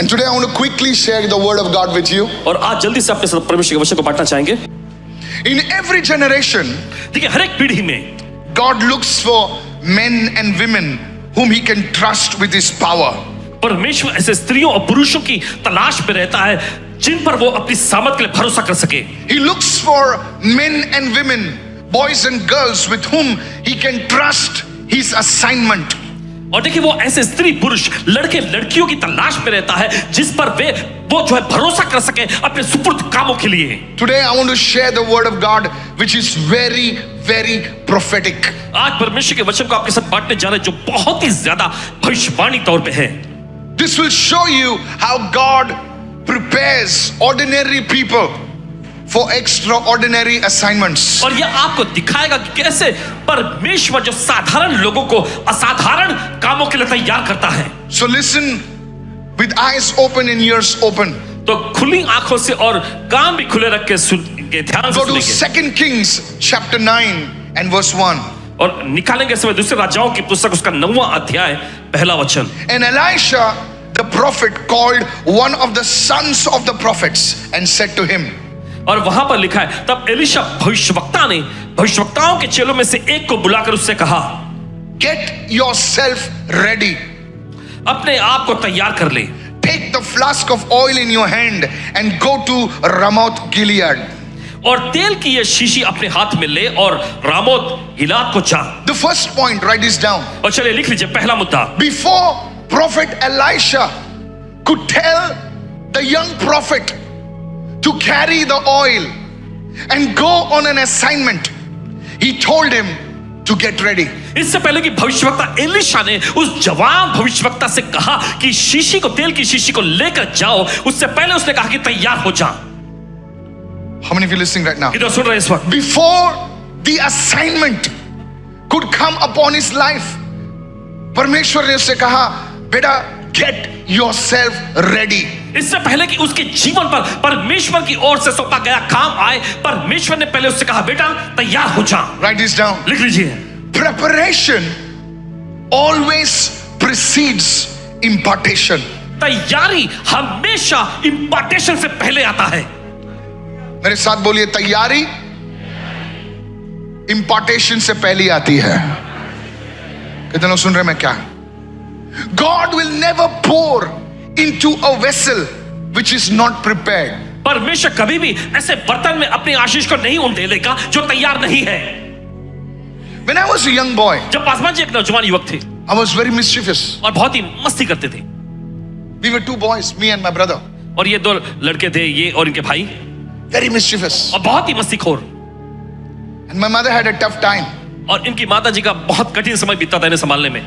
And today I want to quickly share the word of God with you. और आज जल्दी से अपने साथ परमेश्वर के वचन को बांटना चाहेंगे। In every generation, देखिए हर एक पीढ़ी में God looks for men and women whom he can trust with his power. परमेश्वर ऐसे स्त्रियों और पुरुषों की तलाश में रहता है जिन पर वो अपनी सामर्थ के लिए भरोसा कर सके। He looks for men and women, boys and girls with whom he can trust his assignment. और देखिए वो ऐसे स्त्री पुरुष लड़के लड़कियों की तलाश में रहता है जिस पर वो जो है भरोसा कर सके अपने सुपुर्द कामों के लिए। Today I want to share the word of God which is very very prophetic. आज परमेश्वर के वचन को आपके साथ बांटने जा रहे हैं जो बहुत ही ज्यादा भविष्यवाणी तौर पे है। This will show you how God prepares ordinary people for extraordinary assignments. और यह आपको दिखाएगा कि कैसे परमेश्वर जो साधारण लोगों को असाधारण कामों के लिए तैयार करता है। So listen with eyes open and ears open. तो खुली आंखों से और कान भी खुले रख के सुनिए, ध्यान से Go to सुनिए। 2 Kings chapter 9 and verse 1. और निकालेंगे समय दूसरे राजाओं की पुस्तक उसका 9वां अध्याय पहला वचन। And Elisha the prophet called one of the sons of the prophets and said to him. और वहां पर लिखा है तब एलिशा भविष्यवक्ता ने भविष्यवक्ताओं के चेलों में से एक को बुलाकर उससे कहा, Get yourself ready. अपने आप को तैयार कर ले। Take the flask of oil in your hand and go to Ramoth Gilead. और तेल की यह शीशी अपने हाथ में ले और रामोत गिलाद को जा। The first point, write this down. और चलिए लिख लीजिए पहला मुद्दा। Before prophet Elisha could tell the young prophet to carry the oil and go on an assignment, he told him to get ready. इससे पहले कि भविष्यवक्ता एलिशा ने उस जवान भविष्यवक्ता से कहा कि शीशी को तेल की शीशी को लेकर जाओ, उससे पहले उसने कहा कि तैयार हो जा। How many of you listening right now? कितना सुन रहे हैं इस वक्त? Before the assignment could come upon his life, परमेश्वर ने उससे कहा, बेटा get yourself ready. इससे पहले कि उसके जीवन पर परमेश्वर की ओर से सौंपा गया काम आए, परमेश्वर ने पहले उससे कहा, बेटा तैयार हो जा। Write this down. लिख लीजिए। Preparation always precedes impartation. तैयारी हमेशा इंपार्टेशन से पहले आता है। मेरे साथ बोलिए, तैयारी इंपार्टेशन से पहले आती है। कितने लोग सुन रहे मैं क्या? God will never pour into a vessel which is not prepared. परमेश्वर कभी भी ऐसे बर्तन में अपनी आशीष को नहीं उन देगा जो तैयार नहीं है। When I was a young boy, जब पासवान जी एक नौजवान युवक थे I was very mischievous. और बहुत ही मस्ती करते थे। We were two boys, me and my brother. और ये 2 लड़के थे, ये और इनके भाई, Very mischievous. और बहुत ही मस्तीखोर। And my mother had a tough time. और इनकी माता जी का बहुत कठिन समय बीता था इन्हें संभालने में।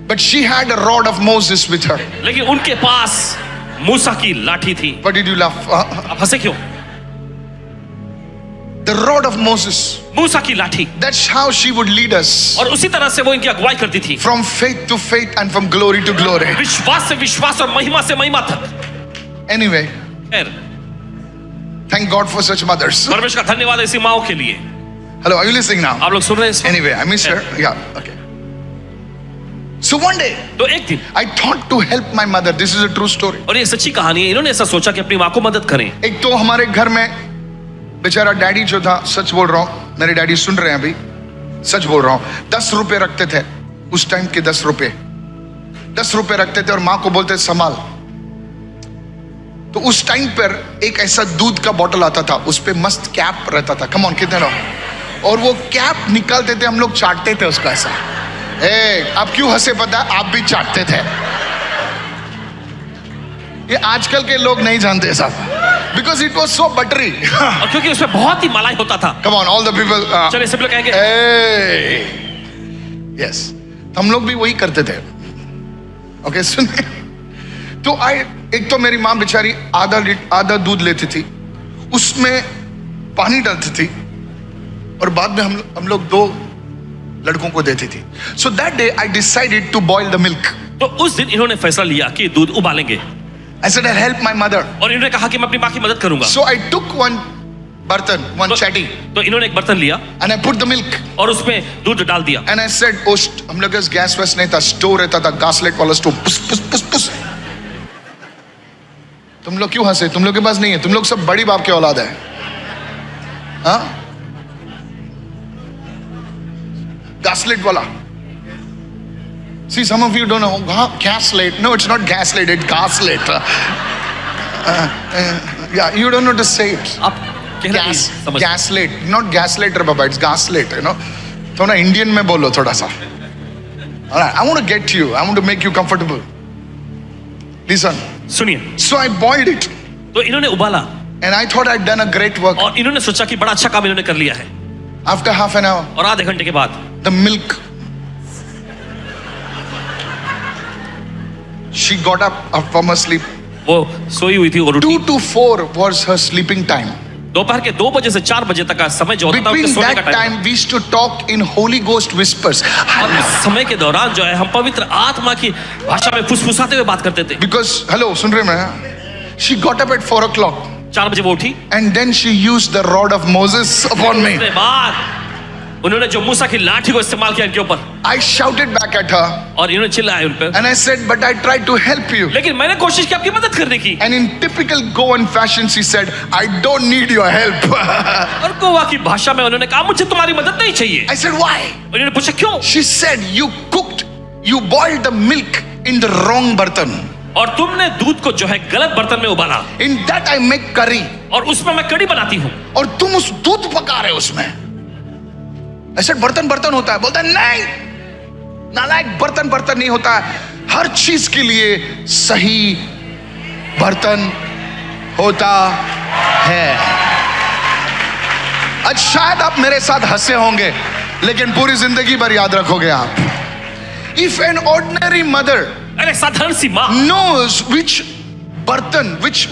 But she had a rod of Moses with her. लेकिन उनके पास मूसा की लाठी थी। Why did you laugh? आप हंसे क्यों? The rod of Moses. मूसा की लाठी। That's how she would lead us. और उसी तरह से वो इनकी अगुवाई करती थी। From faith to faith and from glory to glory. विश्वास से विश्वास और महिमा से महिमा तक। Anyway, खैर, thank God for such mothers. परमेश्वर का धन्यवाद ऐसी माओं के लिए। Hello, are you listening now? आप लोग सुन रहे हैं? Anyway, I miss her. Yeah, okay. So one day, तो एक दिन, I thought to help my mother. This is a true story. और ये सच्ची कहानी है, इन्होंने ऐसा सोचा कि अपनी माँ को मदद करें। एक तो हमारे घर में बेचारा डैडी जो था, सच बोल रहा हूँ, मेरे डैडी सुन रहे हैं अभी, सच बोल रहा हूँ, 10 रुपए रखते थे उस टाइम के। 10 रुपए रखते थे और माँ को बोलते संभाल। तो उस टाइम पर एक ऐसा दूध का बोतल आता था, उस पे मस्त कैप रहता था। कम ऑन, कितने लोग? और वो कैप निकालते थे, हम लोग चाटते थे उसका ऐसा। आप क्यों हंसे पता है? आप भी चाटते थे। ये आजकल के लोग नहीं जानते साहब, because it was so buttery. और क्योंकि उसमें बहुत ही मलाई होता था। Come on, all the people, चलिए सब लोग कहेंगे यस, हम लोग भी वही करते थे। ओके, सुनिए। तो एक तो मेरी माँ बेचारी आधा दूध लेती थी, उसमें पानी डालती थी और बाद में हम लोग 2 लड़कों को देती थी। So that day I decided to boil the milk. तो उस दिन इन्होंने फैसला लिया कि दूध उबालेंगे। I said I'll help my mother. और इन्होंने कहा कि मैं अपनी माँ की मदद करूंगा। So I took one बर्तन, one chatty. तो इन्होंने एक बर्तन लिया and I put the milk. और उसमें दूध डाल दिया। And I said, हम लोग गैस वैस नहीं था, स्टोव रहता था, गासलेट वाला स्टोव, पुस पुस पुस पुस। तुम लोग क्यों हंसे? तुम लोग के पास नहीं है? तुम लोग सब बड़ी बाप के औलाद है। हाँ, gaslit वाला। See, some of you don't know gaslight. No, it's not gaslight. It's gaslit. Yeah, you don't know to say it. आप कहना नहीं समझ। Gaslight, not gaslighter, Baba. It's gaslight. You know, थोड़ा इंडियन में बोलो थोड़ा सा। Alright, I want to get you. I want to make you comfortable. Listen. सुनिए, So I boiled it, तो इन्होंने उबाला and I thought I'd done a great work. और इन्होंने सोचा कि बड़ा अच्छा काम इन्होंने कर लिया है। After half an hour, और आधे घंटे के बाद the milk. She got up from her sleep. वो सोई हुई थी और उठी। 2 to 4 was her sleeping time. दोपहर के 2 बजे से 4 बजे तक का समय जो होता था उनके Between सोने का that time. time, we used to talk in Holy Ghost whispers. और इस समय के दौरान जो है हम पवित्र आत्मा की भाषा में फुसफुसाते हुए बात करते थे। Because, hello, सुन रहे हैं? She got up at 4 o'clock, 4 बजे वो उठी। and then she used the rod of Moses upon me. उसके बाद उन्होंने जो मूसा की लाठी को इस्तेमाल किया इनके ऊपर, I shouted back at her, और इन्होंने चिल्लाया उन पर। and I said, but I tried to help you. लेकिन मैंने कोशिश की आपकी मदद करने की। And in typical Goan fashion, she said, I don't need your help. और गोवा की भाषा में उन्होंने कहा मुझे तुम्हारी मदद नहीं चाहिए। I said, why? और इन्होंने पूछा क्यों? She said, you boiled the milk in the wrong bartan. और तुमने दूध को जो है गलत बर्तन में उबाला, In that I make curry. और उसमें मैं कड़ी बनाती हूँ। और तुम उस दूध पका रहे हो उसमें। ऐसे बर्तन होता है। बोलता है नहीं, नालायक, बर्तन नहीं होता है। हर चीज के लिए सही बर्तन होता है। आज शायद आप मेरे साथ हंसे होंगे, लेकिन पूरी जिंदगी भर याद रखोगे आप। If an ordinary mother अरे साधारण सी माँ knows which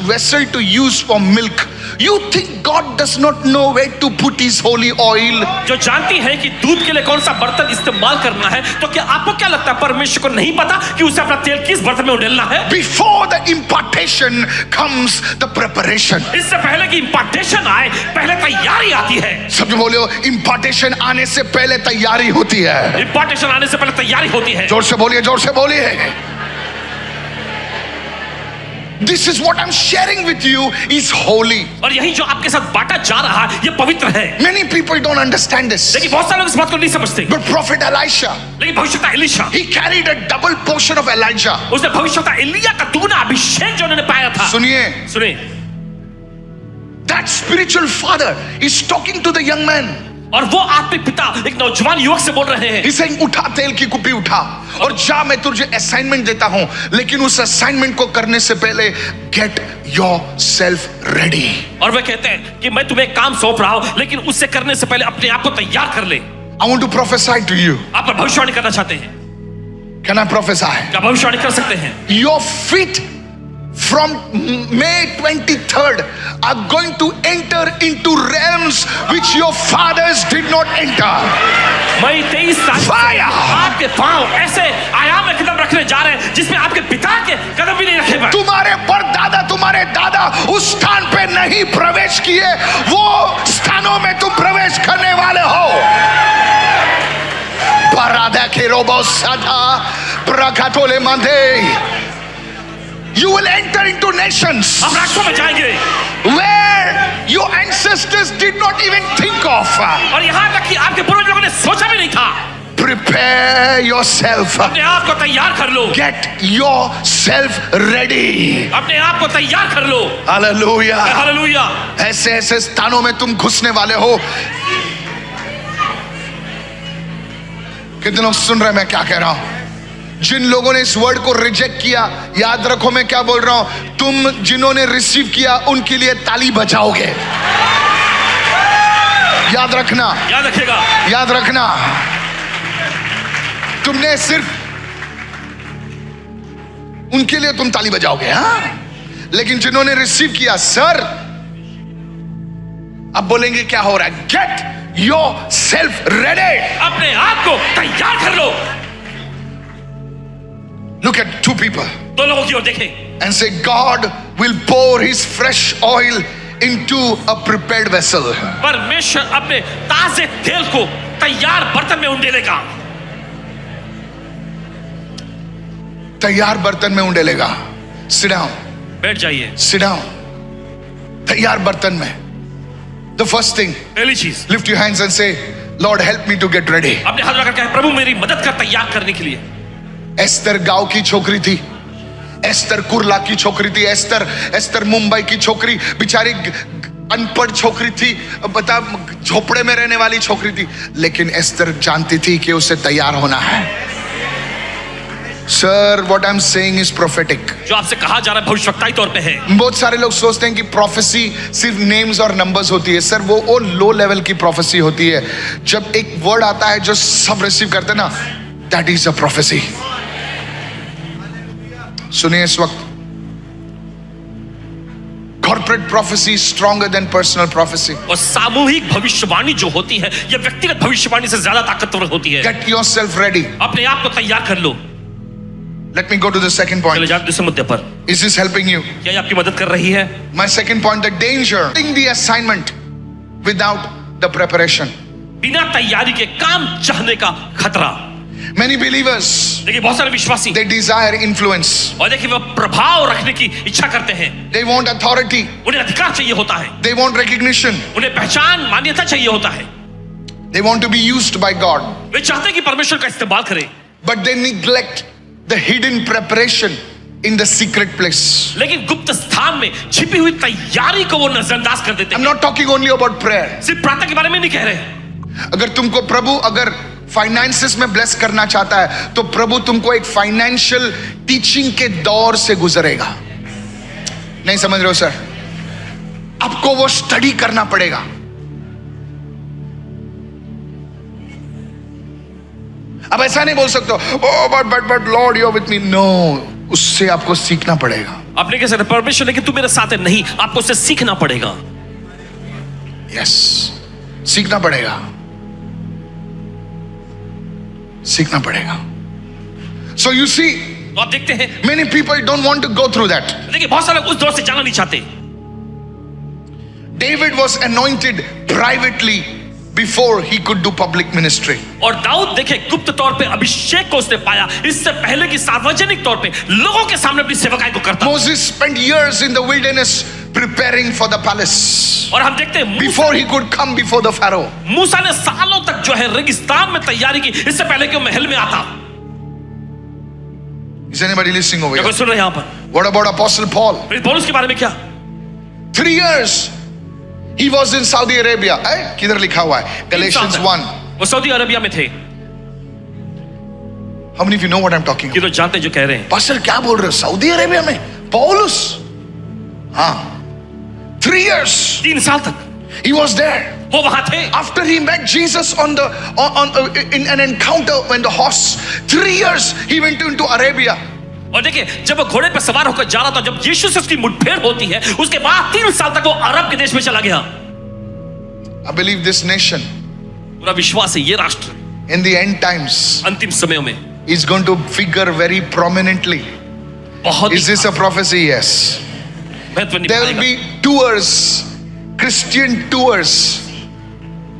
vessel to use for milk, you think God does not know where to put his holy oil? जो जानती है कि दूध के लिए कौन सा बर्तन इस्तेमाल करना है, तो क्या आपको क्या लगता है परमेश्वर को नहीं पता कि उसे अपना तेल किस बर्तन में उड़ेलना है? Before the impartation comes the preparation. इससे पहले कि इम्पार्टेशन आए, पहले तैयारी आती है। सब बोलो, impartation आने से पहले तैयारी होती है। इम्पार्टेशन आने से पहले तैयारी होती है। जोर से बोलिए। This is what I'm sharing with you is holy. और यही जो आपके साथ बांटा जा रहा है, ये पवित्र है। Many people don't understand this. लेकिन बहुत सारे लोग इस बात को नहीं समझते। But Prophet Elisha, लेकिन भविष्यवक्ता Elisha, he carried a double portion of Elijah. उसने भविष्यवक्ता एलिया का दुगना अभिषेक जो उन्होंने पाया था। सुनिए, that spiritual father is talking to the young man. और वो आत्मिक पिता एक नौजवान युवक से बोल रहे हैं। He's saying, उठा तेल की कुप्पी उठा और जा, मैं तुझे असाइनमेंट देता हूं, लेकिन उस असाइनमेंट को करने से पहले गेट योरसेल्फ रेडी। और वे कहते हैं कि मैं तुम्हें काम सौंप रहा हूं, लेकिन उससे करने से पहले अपने आप को तैयार कर ले। I want to prophesy to you. आप पर भविष्यवाणी करना चाहते हैं? Can I prophesy? क्या भविष्यवाणी कर सकते हैं? Your feet from May 23rd are going to enter into realms which your fathers did not enter. मई 23 तारीख Fire! आपके पांव ऐसे आयाम में कदम रखने जा रहे हैं जिसमें आपके पिता के कदम भी नहीं रखे हुए। तुम्हारे परदादा, तुम्हारे दादा उस स्थान पे नहीं प्रवेश किए, वो स्थानों में तुम प्रवेश करने वाले हो। परादा के रोबो साधा प्रकाटोले मंदे। You will enter into nations हम राष्ट्रों में जाएंगे where your ancestors did not even think of. और यहाँ तक कि आपके पूर्वज लोगों ने सोचा भी नहीं था। Prepare yourself. अपने आप को तैयार कर लो। Get yourself ready. अपने आप को तैयार कर लो। Hallelujah. हालेलुया। ऐसे ऐसे स्थानों में तुम घुसने वाले हो। कितने लोग सुन रहे हैं मैं क्या कह रहा हूं? जिन लोगों ने इस वर्ड को रिजेक्ट किया, याद रखो मैं क्या बोल रहा हूं। तुम जिन्होंने रिसीव किया उनके लिए ताली बजाओगे। याद रखना, याद रखेगा, याद रखना। तुमने सिर्फ उनके लिए तुम ताली बजाओगे, हाँ, लेकिन जिन्होंने रिसीव किया, सर, अब बोलेंगे क्या हो रहा है? Get yourself ready. अपने आप को तैयार कर लो। Look at two people दो लोगों की ओर देखें and say, God will pour his fresh oil into a prepared vessel. परमेश्वर अपने ताजे तेल को तैयार बर्तन में उंडेलेगा। तैयार बर्तन में उंडेलेगा। Sit down. बैठ जाइए। Sit down. तैयार बर्तन में. The first thing, पहली चीज, lift your hands and say, Lord, help me to get ready. अपने हाथ लगाकर कहे, प्रभु मेरी मदद कर तैयार करने के लिए। एस्तर गांव की छोकरी थी, एस्तर कुर्ला की छोकरी थी, एस्तर मुंबई की छोकरी, बेचारी अनपढ़ छोकरी थी, बता झोपड़े में रहने वाली छोकरी थी, लेकिन एस्तर जानती थी कि उसे तैयार होना है। Sir, what I am saying is prophetic. जो आपसे कहा जा रहा है भविष्यवक्ताई तौर पे है। बहुत सारे लोग सोचते हैं कि प्रोफेसी सिर्फ नेम्स और नंबर्स होती है। सर, वो लो लेवल की प्रोफेसी होती है। जब एक वर्ड आता है जो सब रिसीव करते हैं ना, दैट इज अ प्रोफेसी। सुनिए इस वक्त, corporate prophecy stronger than personal prophecy. और सामूहिक भविष्यवाणी जो होती है, यह व्यक्तिगत भविष्यवाणी से ज्यादा ताकतवर होती है। Get yourself ready. अपने आप को तैयार कर लो। Let me go to the second चले पॉइंट। जाओ दूसरे मुद्दे पर। Is this helping you? क्या ये आपकी मदद कर रही है? My second point, the danger in the assignment without the preparation. बिना तैयारी के काम चाहने का खतरा। Many believers, देखिए बहुत सारे विश्वासी, they desire influence. और देखिए वह प्रभाव रखने की इच्छा करते हैं। They want authority. उन्हें अधिकार चाहिए होता है। They want recognition. उन्हें पहचान, मान्यता चाहिए होता है। They want to be used by God. वे चाहते हैं कि परमेश्वर का इस्तेमाल करें, But they neglect the hidden preparation in the secret place. लेकिन गुप्त स्थान में छिपी हुई तैयारी को वो नजरअंदाज कर देते I'm हैं। not talking only about prayer. सिर्फ प्रार्थना के बारे में नहीं कह रहे। अगर तुमको प्रभु अगर फाइनेंसेस में ब्लेस करना चाहता है, तो प्रभु तुमको एक फाइनेंशियल टीचिंग के दौर से गुजरेगा। नहीं समझ रहे हो सर? आपको वो स्टडी करना पड़ेगा। अब ऐसा नहीं बोल सकते oh but lord you are with me. No, उससे आपको सीखना पड़ेगा। आप नहीं कह सकते परमेश्वर लेकिन तू मेरे साथ है, नहीं, आपको उससे सीखना पड़ेगा। यस, सीखना पड़ेगा, सीखना पड़ेगा। सो यू सी, तो आप देखते हैं many people don't want to go through that. देखिए बहुत सारे लोग उस दौर से जाना नहीं चाहते। David was anointed privately before he could do public ministry. और दाऊद देखे गुप्त तौर पे अभिषेक को उसने पाया, इससे पहले कि सार्वजनिक तौर पे लोगों के सामने अपनी सेवकाई को करता। Moses spent years in the wilderness preparing for the palace और हम देखते हैं before he could come before the Pharaoh. मूसा ने सालों तक जो है रेगिस्तान में तैयारी की, इससे पहले कि वो महल में आता। Is anybody listening over क्या कोई here? सुन रहे हैं यहाँ पर? What about Apostle Paul? फिर पौलुस के बारे में क्या? 3 years he was in Saudi Arabia. किधर लिखा हुआ है? Galatians 1. वो सऊदी अरबिया में थे। How many of you know what I'm talking ये about? तो जानते हैं जो कह रहे हैं। Pastor क्या बोल रहे हो? सऊदी अरेबिया में पौलुस? हाँ, 3 years 3 साल तक he was there. वो वहां थे। After he met Jesus in an encounter when the horse, 3 years he went into Arabia. और देखिए जब वो घोड़े पर सवार होकर जा रहा था, जब यीशु से उसकी मुठभेड़ होती है, उसके बाद 3 साल तक वो अरब के देश में चला गया। I believe this nation पूरा विश्वास है ये राष्ट्र in the end times अंतिम समयों में is going to figure very prominently. बहुत Is this a prophecy? Yes. महत्व There will निभाएगा। be tours, Christian tours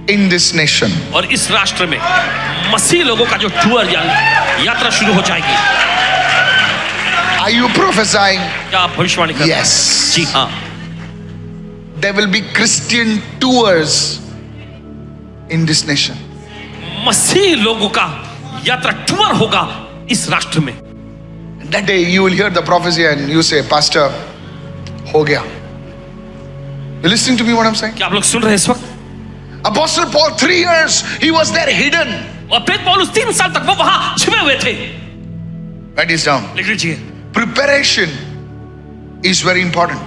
in this nation. और इस राष्ट्र में मसीह लोगों का जो टूर या यात्रा शुरू हो जाएगी। Are you prophesying? क्या आप भविष्यवाणी कर रहे हैं? Yes. जी हाँ। There will be Christian tours in this nation. मसीह लोगों का यात्रा टूर होगा इस राष्ट्र में। That day you will hear the prophecy and you say, Pastor, हो गया. You listening to me what I'm saying? क्या आप लोग सुन रहे हैं इस वक्त? Apostle Paul, 3 years he was there hidden. और प्रेरित पौलुस 3 साल तक वो वहां छिपे हुए थे। Write this down. लिख लीजिए। Preparation is very important.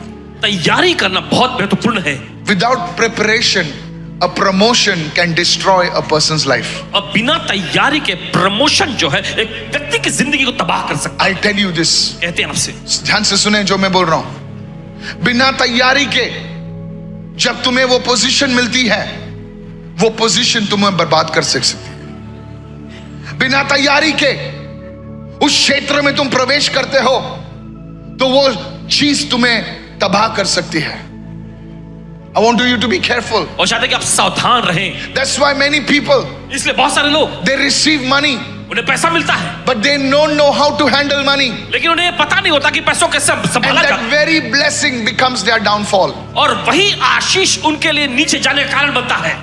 तैयारी करना बहुत महत्वपूर्ण है। Without preparation, a promotion can destroy a person's life. और बिना तैयारी के प्रमोशन जो है एक व्यक्ति की जिंदगी को तबाह कर सकता I'll tell you this. है। कहते हैं आपसे ध्यान से सुने जो मैं बोल रहा हूं। बिना तैयारी के जब तुम्हें वो पोजीशन मिलती है, वो पोजीशन तुम्हें बर्बाद कर सकती है। बिना तैयारी के उस क्षेत्र में तुम प्रवेश करते हो तो वो चीज तुम्हें तबाह कर सकती है। I want you to be careful. और चाहते हैं कि आप सावधान रहें। That's why many people, इसलिए बहुत सारे लोग they receive money उन्हें पैसा मिलता है, but they don't know how to handle money. लेकिन उन्हें ये पता नहीं होता कि पैसों कैसे And संभाला that जाए, very blessing becomes their downfall. और वही आशीष उनके लिए नीचे जाने का कारण बनता है।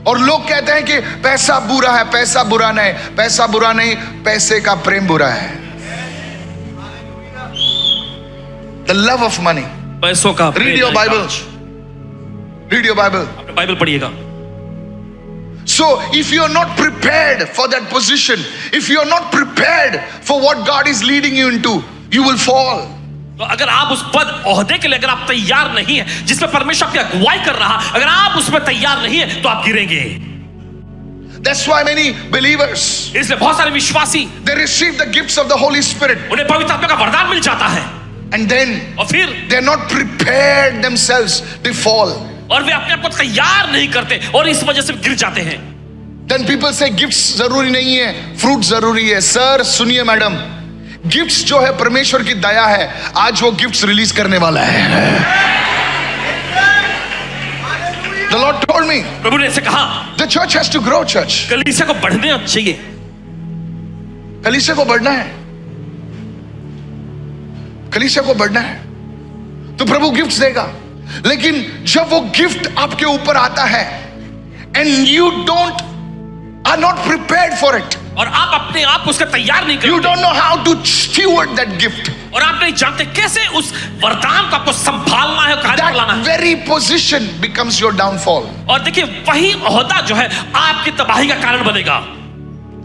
और लोग कहते हैं कि पैसा बुरा है, पैसा बुरा नहीं, पैसा बुरा नहीं, पैसे का प्रेम बुरा है. The love of money. पैसों का Read प्रेम your है Bible. Cause. Read your Bible. अपने बाइबल पढ़िएगा। So if you are not prepared for that position, if you are not prepared for what God is leading you into, you will fall. तो अगर आप उस पद ओहदे के लिए अगर आप तैयार नहीं है, जिसमें परमेश्वर आपकी अगुवाई कर रहा, अगर आप उसमें तैयार नहीं है तो आप गिरेंगे। That's why many believers, इसलिए बहुत सारे विश्वासी they receive the gifts of the Holy Spirit, उन्हें पवित्र आत्मा का वरदान मिल जाता है, and then और फिर they're not prepared themselves, they fall. और वे अपने आप को तैयार नहीं करते और इस वजह से गिर जाते हैं। Then people say gifts जरूरी नहीं है, fruit जरूरी है. सर सुनिए मैडम, गिफ्ट्स जो है परमेश्वर की दया है, आज वो गिफ्ट्स रिलीज करने वाला है. The Lord told me प्रभु ने ऐसे कहा, the church has to grow. Church, कलीसिया को बढ़ने चाहिए, कलीसिया को बढ़ना है, कलीसिया को बढ़ना है, तो प्रभु गिफ्ट्स देगा. लेकिन जब वो गिफ्ट आपके ऊपर आता है and you are not prepared for it, और आप अपने आप को उसका तैयार नहीं you करते, don't know how to steward that gift, और आप नहीं जानते कैसे उस वरदान को आपको संभालना है और कार्य में लाना that है। very position becomes your downfall. और देखिए वही ओहदा जो है आपकी तबाही का कारण बनेगा।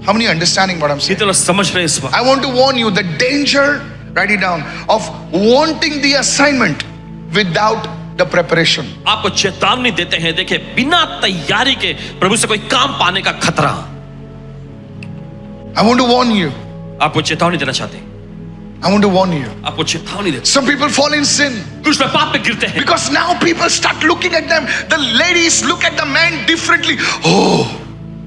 How many understanding what I'm saying? कितने लोग समझ रहे हैं इस बात? I want to warn you the danger, write it down, of wanting the assignment without the preparation. आपको चेतावनी देते हैं, देखिए बिना तैयारी के प्रभु से कोई काम पाने का खतरा। I want to warn you. आपको चेतावनी देना चाहते हैं, I want to warn you. आपको चेतावनी देते Some people fall in sin हैं। कुछ लोग पाप में गिरते हैं because now people start looking at them. The ladies look at the men differently. Oh,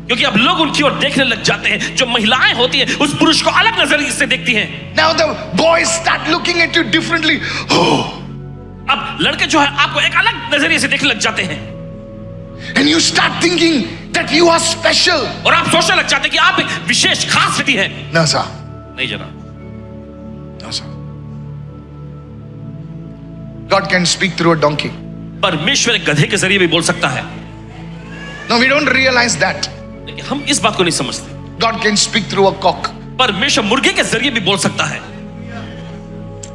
क्योंकि अब लोग उनकी ओर देखने लग जाते हैं। जो महिलाएं होती हैं उस पुरुष को अलग नजरिए से देखती हैं। now the boys start looking at you differently. Oh, अब लड़के जो है आपको एक अलग नजरिए से देखने लग जाते हैं, and you start thinking that you are special. और आप सोचने लग जाते हैं कि आप एक विशेष खास व्यक्ति हैं। No, sir. नहीं जना, No, sir. God can speak through a donkey. परमेश्वर एक गधे के जरिए भी बोल सकता है, No, we don't realize that. लेकिन हम इस बात को नहीं समझते। God can speak through a cock. परमेश्वर मुर्गे के जरिए भी बोल सकता है,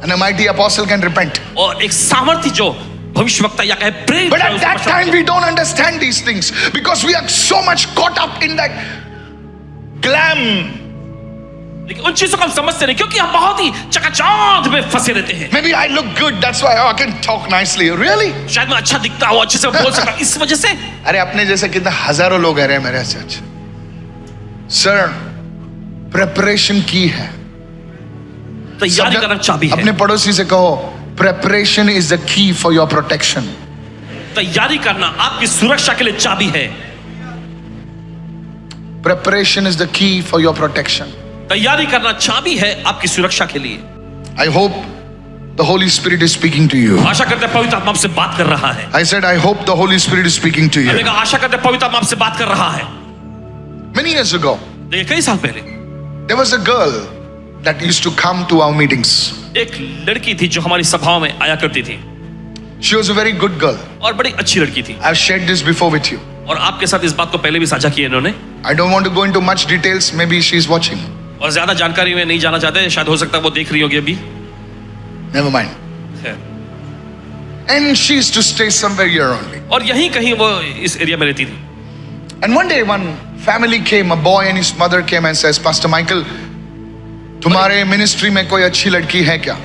And a mighty apostle can repent. और एक सामर्थ्य जो भविष्यवक्ता या कहे प्रेरित But है, at उसको that पछाड़ time दिया। we don't understand these things because we are so much caught up in that glam. लेकिन उन चीजों को हम समझते नहीं क्योंकि हम बहुत ही चकाचौंध में फंसे रहते हैं। Maybe I look good, that's why I can talk nicely. Really? शायद मैं अच्छा दिखता हूँ, अच्छे से बोल सकता हूँ, इस वजह से। अरे अपने जैसे कितने हजारों लोग आ रहे हैं मेरे से आज. सर, प्रेपरेशन की है. तैयारी करना चाबी अपने है। पड़ोसी से कहो, preparation is the key for your protection. तैयारी करना आपकी सुरक्षा के लिए चाबी है। Preparation is the key for your protection. तैयारी करना चाबी है आपकी सुरक्षा के लिए। I hope the Holy Spirit is speaking to you. आशा करते हैं पवित्र आत्मा आपसे बात कर रहा है। I said, I hope the Holy Spirit is speaking to मैंने you. कहा आशा करते हैं पवित्र आत्मा आपसे बात कर रहा है। Many years ago, देखिए कई साल पहले there was a girl that used to come to our meetings. एक लड़की थी जो हमारी सभाओं में आया करती थी, She was a very good girl. और बड़ी अच्छी लड़की थी। I've shared this before with you. और आपके साथ इस बात को पहले भी साझा किया इन्होंने, I don't want to go into much details. Maybe she's watching. और ज्यादा जानकारी में नहीं जाना चाहते, शायद हो सकता है वो देख रही होगी अभी। Never mind. खैर, And she used to stay somewhere here only. और यहीं कहीं वो इस एरिया में रहती थी। And one day, one family came, a boy and his mother came and says, Pastor Michael, तुम्हारे मिनिस्ट्री में कोई अच्छी लड़की है क्या?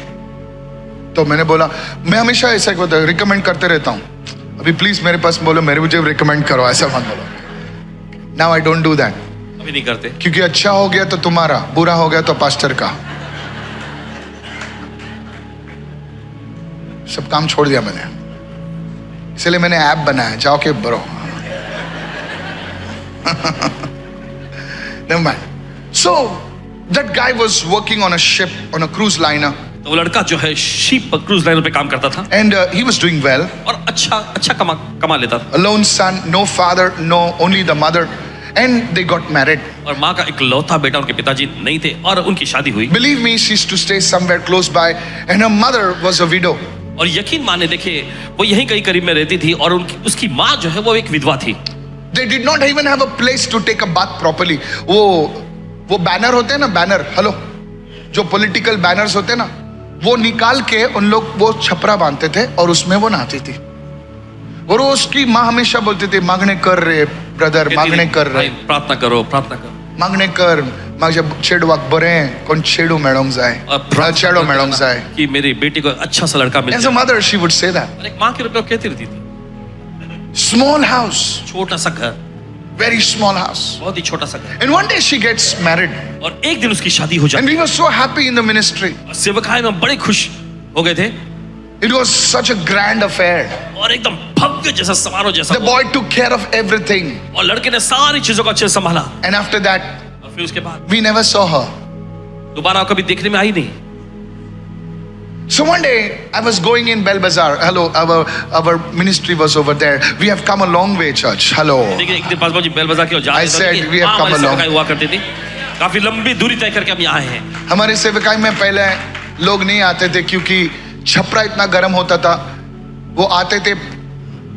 तो मैंने बोला, मैं हमेशा ऐसा रिकमेंड करते रहता हूँ, अभी प्लीज मेरे पास बोलो, मेरे मुझे रिकमेंड करो, ऐसा मत बोलो. Now I don't do that. अभी नहीं करते, क्योंकि अच्छा हो गया तो तुम्हारा, बुरा हो गया तो पास्टर का. सब काम छोड़ दिया मैंने, इसलिए मैंने ऐप बनाया, जाओ के bro. Never mind. So that guy was working on a ship, on a cruise liner, तो वो लड़का जो है शिप क्रूज लाइनर पे काम करता था, and he was doing well. और अच्छा कमा लेता था। A lone son, no father, no, only the mother. and they got married. और माँ का इकलौता बेटा, उनके पिताजी नहीं थे, और उनकी शादी हुई। Believe me, she used to stay somewhere close by, and her mother was a widow. और यकीन माने, देखिए वो यहीं कहीं करीब में रहती थी, और उसकी माँ जो है वो एक विधवा थी। They did not even have a place to take a bath properly. वो बैनर होते हैं ना, बैनर, हेलो, जो पॉलिटिकल बैनर्स होते हैं ना, वो निकाल के उन लोग वो छपरा बांधते थे और उसमें वो नहाती थी। और उसकी माँ हमेशा बोलती थी, मांगने कर रहे ब्रदर, मांगने कर रहे, प्रार्थना करो, प्रार्थना करो, मांगने कर, जब छेड़वाक बरे कौन छेड़ो मैडम जाए, छेड़ो मैडम जाए कि मेरी बेटी को अच्छा सा लड़का मिल जाए। As a mother, she would say that. एक माँ के रूप में कहती रहती थी। Small house, छोटा सा घर, very small house. बहुत ही छोटा सा घर। And one day she gets married. और एक दिन उसकी शादी हो And जाती we were so happy in the ministry. है। सेवकाई में बड़े खुश हो गए थे, It was such a grand affair. और एकदम भव्य जैसा समारोह जैसा The boy took care of everything. और लड़के ने सारी चीजों को अच्छे से संभाला। And after that, और फिर उसके बाद we never saw her. दोबारा कभी देखने में आई नहीं। So one day I was going in Bell Bazaar. Hello, our ministry was over there. We have come a long way, church. Hello. देखिए एक दिन पासवान जी बेल बाजार के जा I said we have come along. हुआ करती थी, काफी लंबी दूरी तय करके हम यहाँ आए हैं। हमारे सेवकाई में पहले लोग नहीं आते थे क्योंकि छपरा इतना गर्म होता था। वो आते थे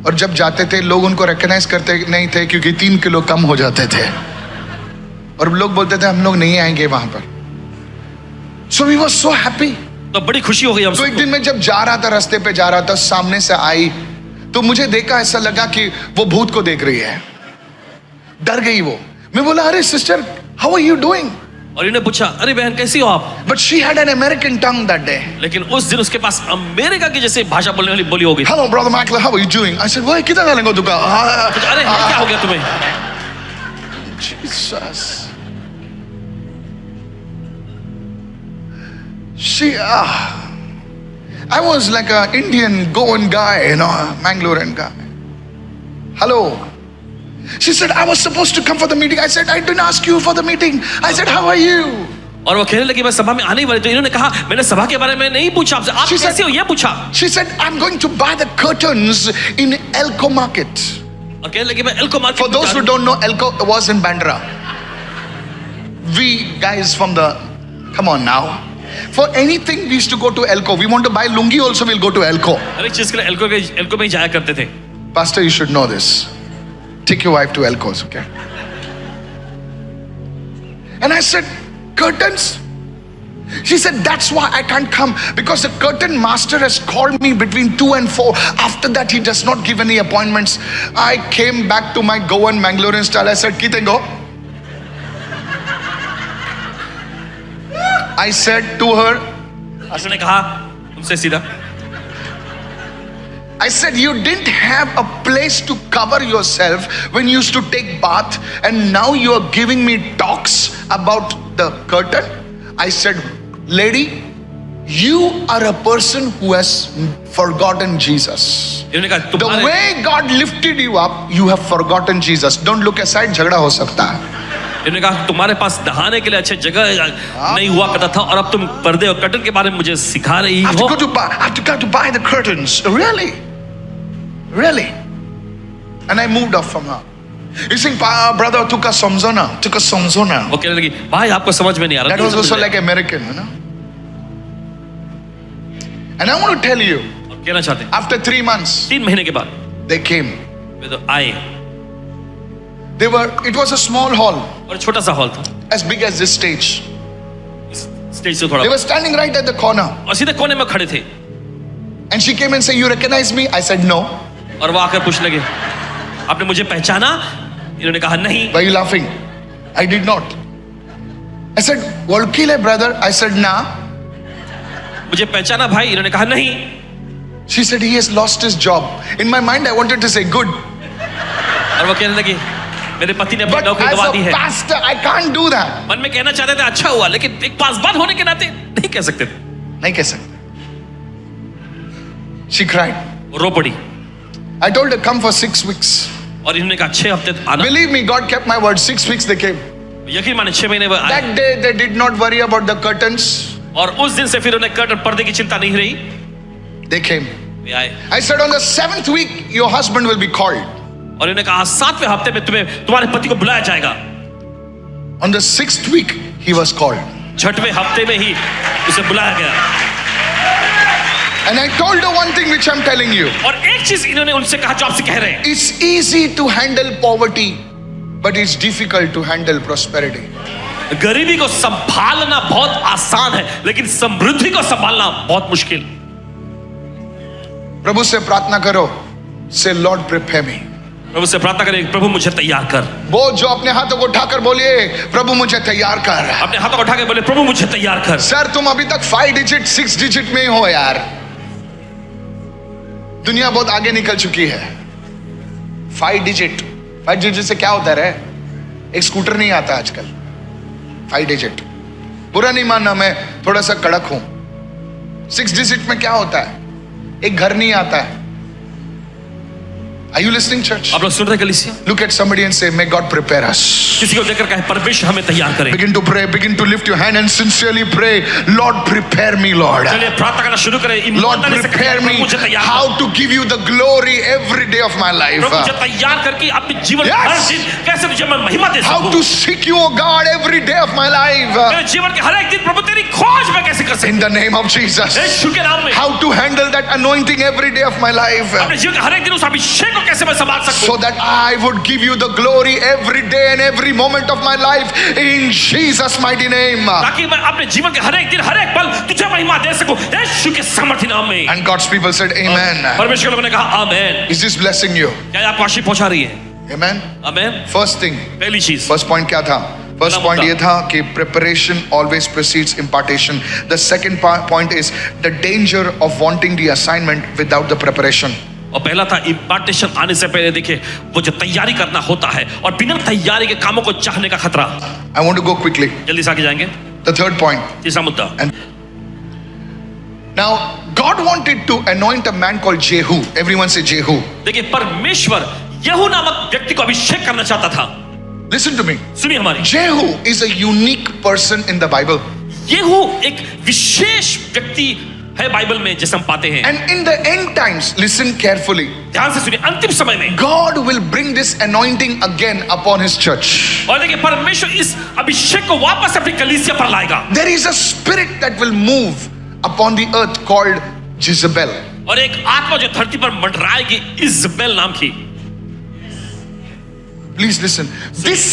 और जब जाते थे लोग उनको रिकॉग्नाइज करते नहीं थे क्योंकि 3 किलो कम हो जाते थे, और लोग बोलते थे हम लोग नहीं आएंगे वहां पर। So we were so happy. तो बड़ी खुशी हो गई हम तो एक सबको। दिन मैं जब जा रहा था, रास्ते पे जा रहा था, सामने से आई तो मुझे देखा, ऐसा लगा कि वो भूत को देख रही है। डर गई वो। मैं बोला, अरे sister, how are you doing? और इन्हें पूछा, अरे बहन कैसी हो आप? But she had an American tongue that day. लेकिन उस दिन उसके पास अमेरिका की जैसे भाषा बोलने वाली बोली हो गई। Hello brother Michael, how are you doing? I said, why कितना गालेंगे तुका? अरे क्या हो गया तुम्हें? Jesus. I was like an Indian Goan guy, you know, Mangalorean guy. Hello. She said, I was supposed to come for the meeting. I said, I didn't ask you for the meeting. I said, how are you? और वो कहने लगी मैं सभा में आने ही वाली, तो इन्होंने कहा मैंने सभा के बारे में नहीं पूछा आपसे, आप कैसे हो ये पूछा। She said, I'm going to buy the curtains in Elko Market. और कहने लगी मैं एल्को market. For those who don't know, Elko was in Bandra. We guys from the, come on now. For anything we used to go to Elko. We want to buy lungi also, we'll go to Elko. हर एक चीज के लिए एल्को में ही जाया करते थे। Pastor, you should know this. Take your wife to Elko's, okay? And I said, curtains? She said, that's why I can't come, because the curtain master has called me between 2 and 4. After that, he does not give any appointments. I came back to my Goan Mangalorean style. I said, Kitengo. I said to her, उसने कहा उनसे सीधा, I said, you didn't have a place to cover yourself when you used to take bath, and now you are giving me talks about the curtain. I said, lady, you are a person who has forgotten Jesus. इन्होंने कहा The way God lifted you up, you have forgotten Jesus. Don't look aside, झगड़ा हो सकता है। इन्होंने कहा तुम्हारे पास नहाने के लिए अच्छी जगह नहीं हुआ करता था, और अब तुम पर्दे और कर्टन के बारे में मुझे सिखा रही I have हो। to go to buy the curtains. Really? Really? And I moved off from her. You think, brother, took a samzona. वो कहने लगी भाई आपको समझ में नहीं आ रहा। That was also like American, you know. And I want to tell you, और कहना चाहते हैं, after 3 months, 3 महीने के बाद they came. वे तो आए, It was a small hall, और छोटा सा हॉल था, as big as this stage. Stage से थोड़ा, They were standing right at the corner. और सीधे कोने में खड़े थे। And she came and said, you recognize me? I said, no. और वो आकर पूछने लगे आपने मुझे पहचाना? इन्होंने कहा नहीं। Why are you laughing? I did not. I said, Walkile brother? I said, nah. मुझे पहचाना भाई? इन्होंने कहा नहीं। She said, he has lost his job. In my mind, I wanted to say, good. और वो कहने लगी मेरे पति ने अपनी But नौकरी as गंवा दी a है। pastor, I can't do that. मन में कहना चाहते थे अच्छा हुआ, लेकिन एक पासवान होने के नाते नहीं कह सकते थे। नहीं कह सकते. She cried. वो रो पड़ी, I told her, come for 6 weeks. और इन्होंने कहा 6 हफ्ते आना। Believe me, God kept my word. 6 weeks they came. यकीन माने 6 महीने आए। That day, they did not worry about the curtains. और उस दिन से फिर उन्हें कर्टन पर्दे की चिंता नहीं रही। They came. वे आए, I said, on the 7th week, your husband will be called. और इन्हें कहा 7वें हफ्ते में तुम्हारे पति को बुलाया जाएगा। On the 6th week, he was called. 6वें हफ्ते में ही उसे बुलाया गया। And I told her one thing which I'm telling you. और एक चीज इन्होंने उनसे कहा जो आपसे कह रहे हैं। It's easy to handle poverty, but it's difficult to handle prosperity. गरीबी को संभालना बहुत आसान है, लेकिन समृद्धि को संभालना बहुत मुश्किल। प्रभु से प्रार्थना करो, say Lord prepare me. प्रभु से प्रार्थना करें, प्रभु मुझे तैयार कर। वो जो अपने हाथों को उठाकर बोलिए, प्रभु मुझे तैयार कर। अपने हाथों को उठा के बोले, प्रभु मुझे तैयार कर। सर तुम अभी तक 5 डिजिट 6 डिजिट में ही हो यार। दुनिया बहुत आगे निकल चुकी है। 5 डिजिट से क्या होता है रे? एक स्कूटर नहीं आता आजकल। 5 डिजिट बुरा नहीं मानना, मैं थोड़ा सा कड़क हूं। 6 डिजिट में क्या होता है? एक घर नहीं आता है। Are you listening, church? आप लोग सुन रहे हैं कलीसिया? Look at somebody and say, may God prepare us. किसी को देखकर कहे, परमेश्वर हमें तैयार करे। Begin to pray, begin to lift your hand and sincerely pray, Lord prepare me, Lord. चलिए प्रार्थना करना शुरू करें। Lord prepare me how to give you the glory every day of my life. प्रभु मुझे तैयार करके अपने जीवन Yes. हर दिन कैसे तुझे मैं महिमा दे How सकूं। to seek you, O God, every day of my life. मेरे जीवन के हर एक दिन प्रभु तेरी खोज मैं कैसे कर In सकूं। the name of Jesus. यीशु के नाम में। How to handle that anointing every day of my life. अपने जीवन के हर एक दिन उस अभिषेक को कैसे मैं संभाल सकूं। So that I would give you the glory every day and every moment of my life in Jesus' mighty name. ताकि मैं अपने जीवन के हर एक दिन हर एक पल तुझे महिमा दे सकूं यीशु के सामर्थ्य नाम में। And God's people said, Amen. परमेश्वर के लोगों ने कहा आमेन। Is this blessing you? क्या ये आपको आशीष पहुंचा रही है? Amen. आमेन। First thing, पहली चीज, first point क्या था? First पहला point मुद्दा। ये था कि preparation always precedes impartation. The second point is the danger of wanting the assignment without the preparation. और पहला था इम्पार्टेशन आने से पहले देखिए वो जो तैयारी करना होता है और बिना तैयारी के कामों को चाहने का खतरा। I want to go quickly. जल्दी से आगे जाएंगे। The third point. तीसरा मुद्दा। And now God wanted to anoint a man called Jehu. Everyone say Jehu. देखिए परमेश्वर यहू नामक व्यक्ति को अभिषेक करना चाहता था। Listen to me. सुनिए हमारी। Jehu is a unique person in the Bible. Yahoo एक विशेष व्यक्ति है बाइबल में जैसे हम पाते हैं। And in the end times, listen carefully. ध्यान से सुनिए, अंतिम समय में God will bring this anointing again upon His church. और देखिए परमेश्वर इस अभिषेक को वापस अपनी कलीसिया पर लाएगा। There is a spirit that will move upon the earth called Jezebel. और एक आत्मा जो धरती पर मंडराएगी इजबेल नाम की। Please listen. This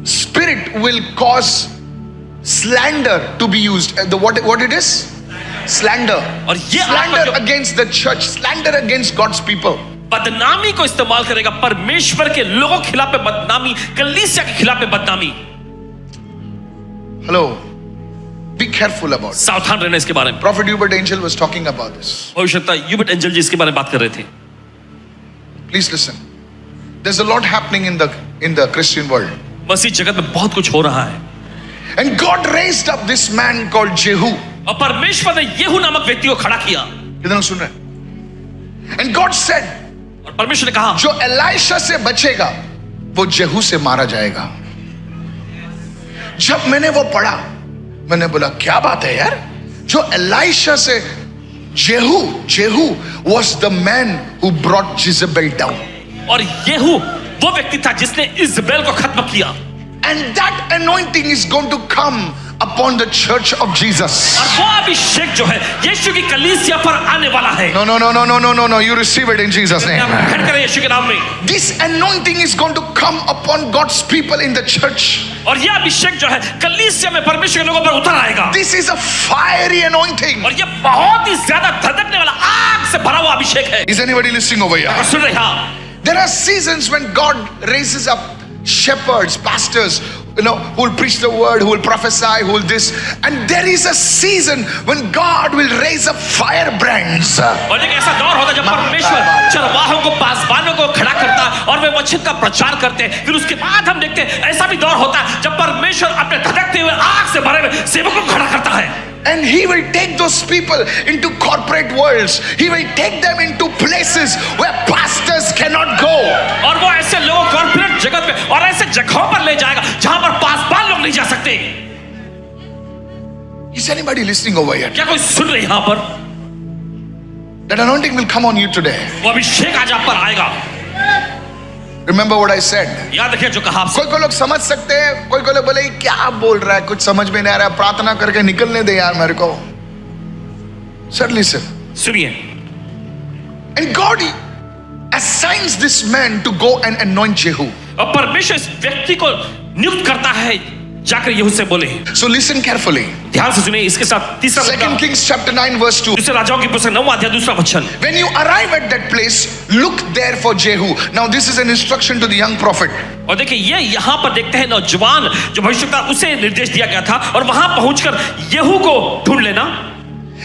spirit will cause slander to be used. What it is? Slander. और ये Slander against the church. Slander against God's people. बदनामी को इस्तेमाल करेगा, परमेश्वर के लोगों के खिलाफ में बदनामी, कलीसिया के खिलाफ में बदनामी। Hello. Be careful about it. सावधान रहना इसके बारे में। Prophet Hubert Angel was talking about this. भविष्यता यूबर्ट एंजल जी इसके बारे में बात कर रहे थे। Please listen. There's a lot happening in the Christian world. मसीह जगत में बहुत कुछ हो रहा है। And God raised up this man called Jehu. और परमेश्वर ने येहू नामक व्यक्ति को खड़ा किया। कितना सुन रहे हैं? And God said, और परमेश्वर ने कहा जो एलाइशा से बचेगा वो जेहू से मारा जाएगा। जब मैंने वो पढ़ा मैंने बोला क्या बात है यार, जो एलाइशा से जेहू was the man who brought Jezebel down. और येहू वो व्यक्ति था जिसने इजबेल को खत्म किया। And that anointing is going to come upon the church of Jesus. और वो अभिषेक जो है यीशु की कलीसिया पर आने वाला है। No. You receive it in Jesus' name. ग्रहण करें यीशु के नाम में। This anointing is going to come upon God's people in the church. और यह अभिषेक जो है कलीसिया में परमेश्वर के लोगों पर उतर आएगा। This is a fiery anointing. और यह बहुत ही ज्यादा धधकने वाला आग से भरा हुआ अभिषेक है। Is anybody listening over here? सुन रहे हैं? There are seasons when God raises up shepherds, pastors, who will preach the word, who will prophesy, who will this. And there is a season when God will raise up firebrands. और एक ऐसा दौर होता है जब परमेश्वर चरवाहों को, पासबानों को खड़ा करता है और वे वचन का प्रचार करते हैं। फिर उसके बाद हम देखते हैं ऐसा भी दौर होता है जब परमेश्वर अपने धधकते हुए आग से भरे हुए सेवकों को खड़ा करता है। And He will take those people into corporate worlds. He will take them into places where pastors cannot go. और वो ऐसे लोगों को कॉर्पोरेट जगत में और ऐसे जगहों पर ले जाएगा जहां पर पासबान लोग नहीं जा सकते। Is anybody listening over here? क्या कोई सुन रहे यहां पर? That anointing will come on you today. वो अभिषेक आज आप पर आएगा। Remember what I said? याद रखिए जो कहा आपसे। कोई लोग समझ सकते हैं, कोई लोग बोले क्या बोल रहा है, कुछ समझ में नहीं आ रहा है, प्रार्थना करके निकलने दे यार मेरे को। Sir, listen. सुनिए, And God assigns this man to go and anoint Jehu. और परमेश्वर इस व्यक्ति को नियुक्त करता है जाकर यहू से बोले। So listen carefully. ध्यान से सुनिए, इसके साथ तीसरा 2 Kings chapter 9 verse 2. दूसरे राजाओं की पुस्तक 9वां अध्याय दूसरा वचन। When you arrive at that place, look there for Jehu. Now this is an instruction to the young prophet. और देखिए ये यहाँ पर देखते हैं नौजवान जो भविष्यवक्ता, उसे निर्देश दिया गया था और वहां पहुंचकर यहू को ढूंढ लेना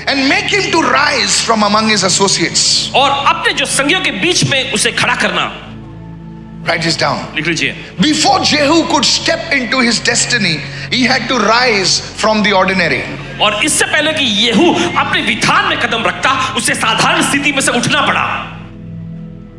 And make him to rise from among his associates. और अपने जो संगियों के बीच में उसे खड़ा करना। Write this down. लिख लीजिए। Before Jehu could step into his destiny, he had to rise from the ordinary. और इससे पहले कि यहू अपने विधान में कदम रखता, उसे साधारण स्थिति में से उठना पड़ा।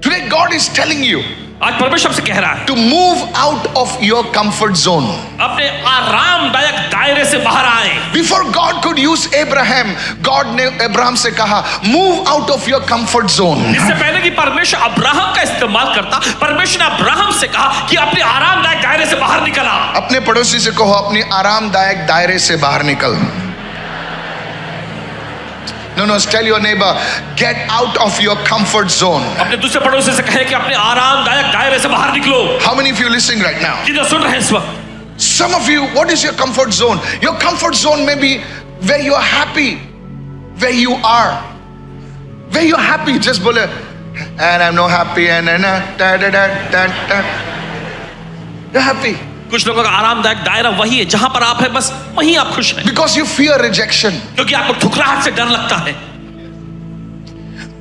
Today God is telling you आज परमेश्वर से कह रहा है to move out of your comfort zone. अपने आरामदायक दायरे से बाहर आए। Before God could use Abraham, God ने अब्राहम से कहा move out of your comfort zone. इससे पहले कि परमेश्वर अब्राहम का इस्तेमाल करता, परमेश्वर ने अब्राहम से कहा कि अपने आरामदायक दायरे से बाहर निकल आ। अपने पड़ोसी से कहो अपने आरामदायक दायरे से बाहर निकल। No, tell your neighbor, get out of your comfort zone. अपने दूसरे पड़ोसी से कहे कि अपने आरामदायक दायरे से बाहर निकलो। How many of you listening right now? कितने सुन रहे हैं इस वक्त? Some of you, what is your comfort zone? Your comfort zone may be where you are happy, where you are, where you are happy. Just bole, and I'm not happy, and you're happy कुछ लोगों का आरामदायक दायरा वही है जहां पर आप हैं, बस वहीं आप खुश हैं, because you fear rejection. क्योंकि आपको ठुकराहट से डर लगता है।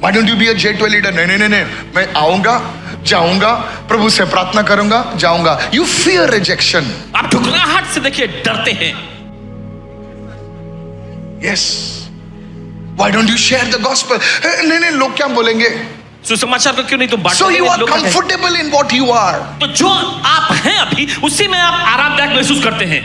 Why don't you be a J12 leader? नहीं, मैं आऊंगा, जाऊंगा, प्रभु से प्रार्थना करूंगा, जाऊंगा। You fear rejection. आप ठुकराहट से देखिए डरते हैं। Yes. Why don't you share the gospel? नहीं, लोग क्या बोलेंगे? सुसमाचार को क्यों नहीं तुम बांटते? So you are comfortable in what you are. तो जो आप हैं अभी उसी में आप आरामदायक महसूस करते हैं।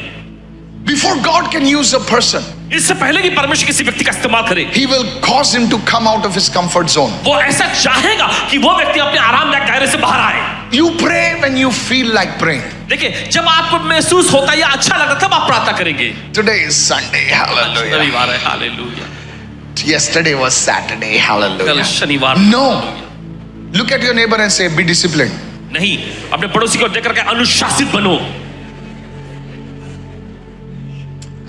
Before God can use a person, इससे पहले कि परमेश्वर किसी व्यक्ति का इस्तेमाल करे, He will cause him to come out of his comfort zone. वो ऐसा चाहेगा कि वो व्यक्ति अपने आरामदायक दायरे से बाहर आए। You pray when you feel like praying. देखिए जब आपको महसूस होता है या अच्छा लगता तब आप प्रार्थना करेंगे। Today is Sunday, hallelujah. रविवार है, हालेलुया। Yesterday was Saturday, कल hallelujah. शनिवार। No. Look at your neighbor and say, be disciplined. नहीं, अपने पड़ोसी को देख करके अनुशासित बनो।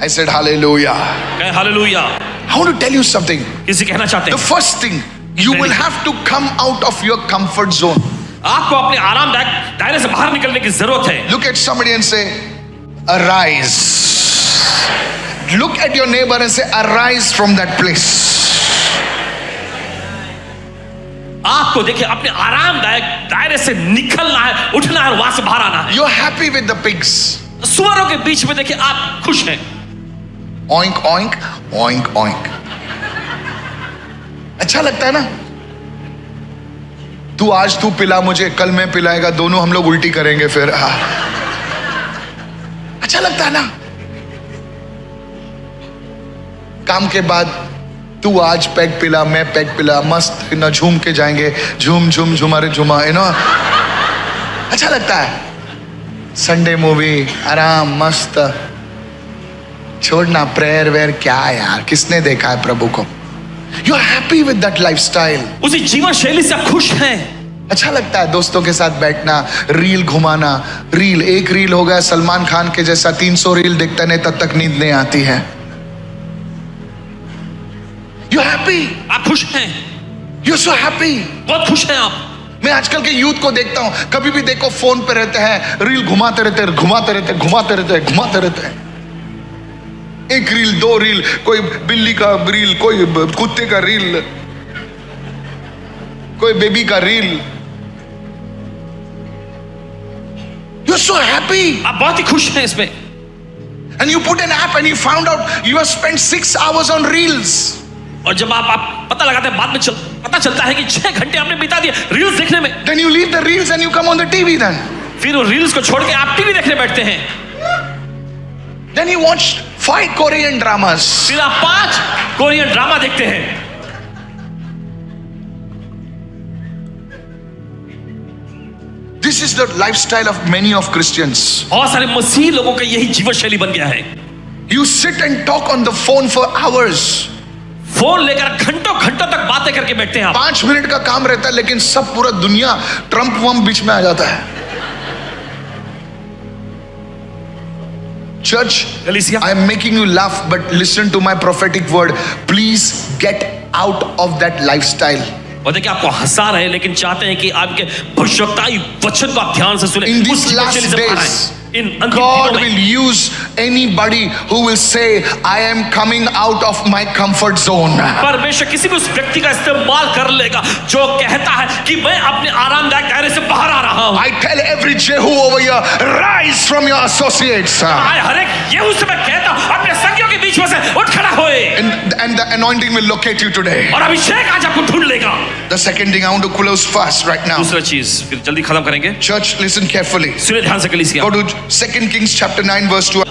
I said hallelujah. कहे hallelujah. I want to tell you something. किसी कहना चाहते The हैं first thing, you will have to come out of your comfort zone. आपको अपने आरामदायक दायरे से बाहर निकलने की जरूरत है। Look at somebody and say, arise. Look at your neighbor and say, arise from that place. आपको देखिए अपने आरामदायक दायरे से निकलना है, उठना है, वहां से बाहर आना है। You're happy with the pigs. सुअरों के बीच में देखिए आप खुश हैं। Oink, oink, oink, oink. अच्छा लगता है ना? तू पिला मुझे, कल मैं पिलाएगा, दोनों हम लोग उल्टी करेंगे फिर। अच्छा लगता है ना? काम के बाद तू आज पैग पिला, मैं पैग पिला, मस्त ना झूम के जाएंगे, झूम अरे झूमा, अच्छा लगता है। संडे मूवी, आराम, मस्त, छोड़ना प्रेयर वेयर, क्या यार, किसने देखा है प्रभु को? You are happy with that lifestyle. उसी जीवन शैली से आप खुश हैं। अच्छा लगता है दोस्तों के साथ बैठना, रील घुमाना। रील, एक रील हो गया सलमान खान के जैसा, 300 रील देखता नहीं तब तक नींद नहीं आती है। यू हैप्पी, आप खुश हैं, यू सो हैप्पी, बहुत खुश हैं आप। मैं आजकल के यूथ को देखता हूं, कभी भी देखो फोन पे रहते हैं, रील घुमाते रहते हैं। एक रील, दो रील, कोई बिल्ली का रील, कोई कुत्ते का रील, कोई बेबी का रील। यू सो हैप्पी, आप बहुत ही खुश हैं इसमें। and you put an app and you found out you have spent 6 hours on reels. और जब आप पता लगाते हैं, बाद में पता चलता है कि 6 घंटे आपने बिता दिए रील्स देखने में। Then you leave the reels and you come on the TV then. फिर वो रील्स को छोड़ के आप टीवी देखने बैठते हैं। Then you watch 5 Korean dramas. फिर आप 5 कोरियन ड्रामा देखते हैं। This is the lifestyle of many of Christians. बहुत सारे मसीही लोगों का यही जीवन शैली बन गया है। You sit and talk on the phone for hours. Phone लेकर घंटों घंटों तक बातें करके बैठते हैं आप। 5 मिनट का काम रहता है, लेकिन सब पूरा दुनिया ट्रंप वम बीच में आ जाता है। Church, कलीसिया, I am making you laugh, but listen to my prophetic word. Please get out of that lifestyle. और देखिए आपको हंसा रहे हैं, लेकिन चाहते हैं कि आपके भविष्यवक्ताई वचन को आप ध्यान से सुने। In these उस जीवन last शैली से बाहर आएं। days, इन अंतिम God दिनों में will use anybody who will say, I am coming out of my comfort zone. परमेश्वर किसी भी उस व्यक्ति का इस्तेमाल कर लेगा जो कहता है कि मैं अपने आरामदायक दायरे से बाहर आ रहा हूं। I tell every Jehu over here, rise from your associates. हर एक यहू से मैं कहता हूं अपने संगियों के बीच में से उठ खड़ा होए। And the anointing will locate you today. और अभिषेक आज आपको ढूंढ लेगा। The second thing, I want to close fast right now. दूसरा चीज फिर जल्दी खत्म करेंगे। Church, listen carefully. सुनिए ध्यान से कलीसिया। Go to 2 Kings chapter 9 verse 2.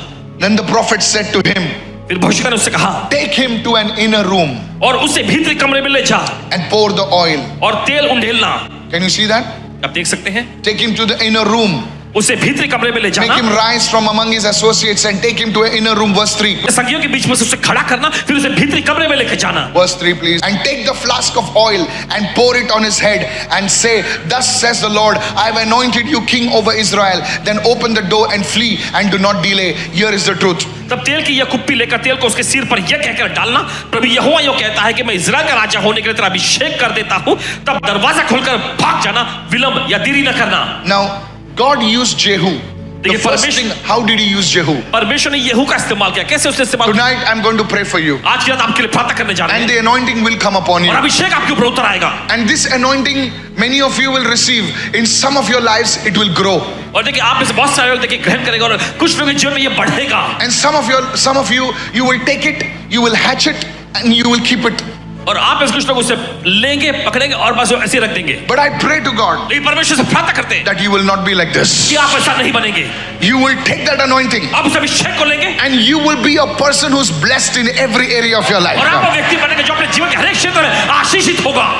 Then the prophet said to him, फिर भविष्यवाणी ने उससे कहा, take him to an inner room और उसे भीतरी कमरे में ले जा and pour the oil. और तेल उंडेलना। Can you see that? आप देख सकते हैं, Take him to the inner room. उसे भीतरी कमरे में ले Make जाना, him rise from among his associates and take him to an inner room. Verse 3. संगियों के बीच में से उसे खड़ा करना, फिर उसे भीतरी कमरे में लेकर जाना। Verse 3 please. And take the flask of oil and pour it on his head and say, thus says the Lord, I have anointed you king over Israel. Then open the door and flee and do not delay. Here is the truth. तब तेल की यह कुप्पी लेकर तेल को उसके सिर पर यह कहकर डालना, प्रभु यहोवा यो कहता है कि मैं इजराइल का राजा होने के लिए तेरा अभिषेक कर देता हूं। तब दरवाजा खोलकर भाग जाना, विलंब या देरी न करना। Now, God used Jehu. The देखिए, first परमेश्वर- thing, how did he use Jehu? परमेश्वर ने यहू का इस्तेमाल किया। कैसे उसने इस्तेमाल किया? Tonight I'm going to pray for you. आज की रात आपके लिए प्रार्थना करने जा रहे And हैं the anointing will come upon you. और अभिषेक आपके ऊपर उतर आएगा। And this anointing, many of you will receive. In some of your lives, it will grow. और देखिए आप में से बहुत सारे लोग देखिए ग्रहण करेगा और कुछ लोगों के जीवन में ये बढ़ेगा। And some of you, you will take it, you will hatch it, and you will keep it. और आप में से कुछ लोग उसे लेंगे, पकड़ेंगे और बस ऐसे रख देंगे। But I pray to God लेकिन परमेश्वर से प्रार्थना करते हैं that you will not be like this. कि आप ऐसा नहीं बनेंगे। You will take that anointing आप उस अभिषेक को लेंगे and you will be a person who's blessed in every area of your life. और आप वो व्यक्ति बनेंगे जो अपने जीवन के हर एक क्षेत्र में आशीषित होगा।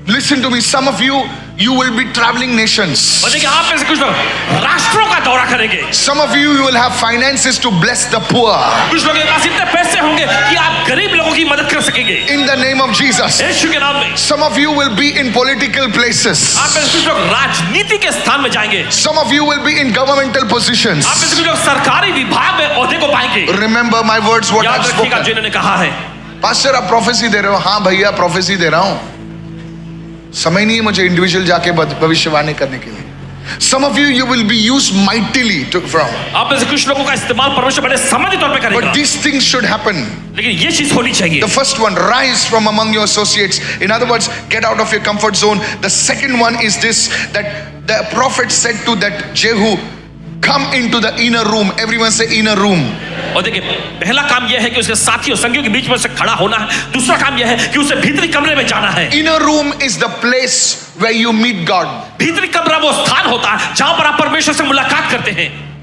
Listen to me, some of you will be traveling nations. और देखिए आप में से कुछ लोग राष्ट्रों का दौरा करेंगे। Some of you will have finances to bless the poor. कुछ लोगों के पास इतने पैसे होंगे कि आप गरीब लोगों की मदद कर सकेंगे। In the name of Jesus. यीशु के नाम में। Some of you will be in political places. आप में से कुछ लोग राजनीति के स्थान में जाएंगे। Some of you will be in governmental positions. आप में से कुछ लोग सरकारी विभाग में ओहदे को पाएंगे। Remember my words, what याद I've रखिएगा जो spoken. इन्होंने कहा है। पास्टर आप प्रोफेसी दे रहे हो? हाँ भैया प्रोफेसी दे रहा हूं। समय नहीं है मुझे इंडिविजुअल जाके भविष्यवाणी करने के लिए। Some of you will be used mightily from. आप में से कुछ लोगों का इस्तेमाल परमेश्वर बड़े समझ तौर पे करेगा। But these things should happen. लेकिन ये चीज होनी चाहिए। The first one, rise from among your associates. In other words, get out of your comfort zone. The second one is this, that the prophet said to that Jehu, come into the inner room. Everyone say inner room. और देखिए पहला काम यह है कि उसके साथियों संगियों के बीच में से खड़ा होना है। दूसरा काम यह है कि उसे भीतरी कमरे में जाना है। Inner room is the place where you meet God. भीतरी कमरा वो स्थान होता है जहां पर आप परमेश्वर से मुलाकात करते हैं।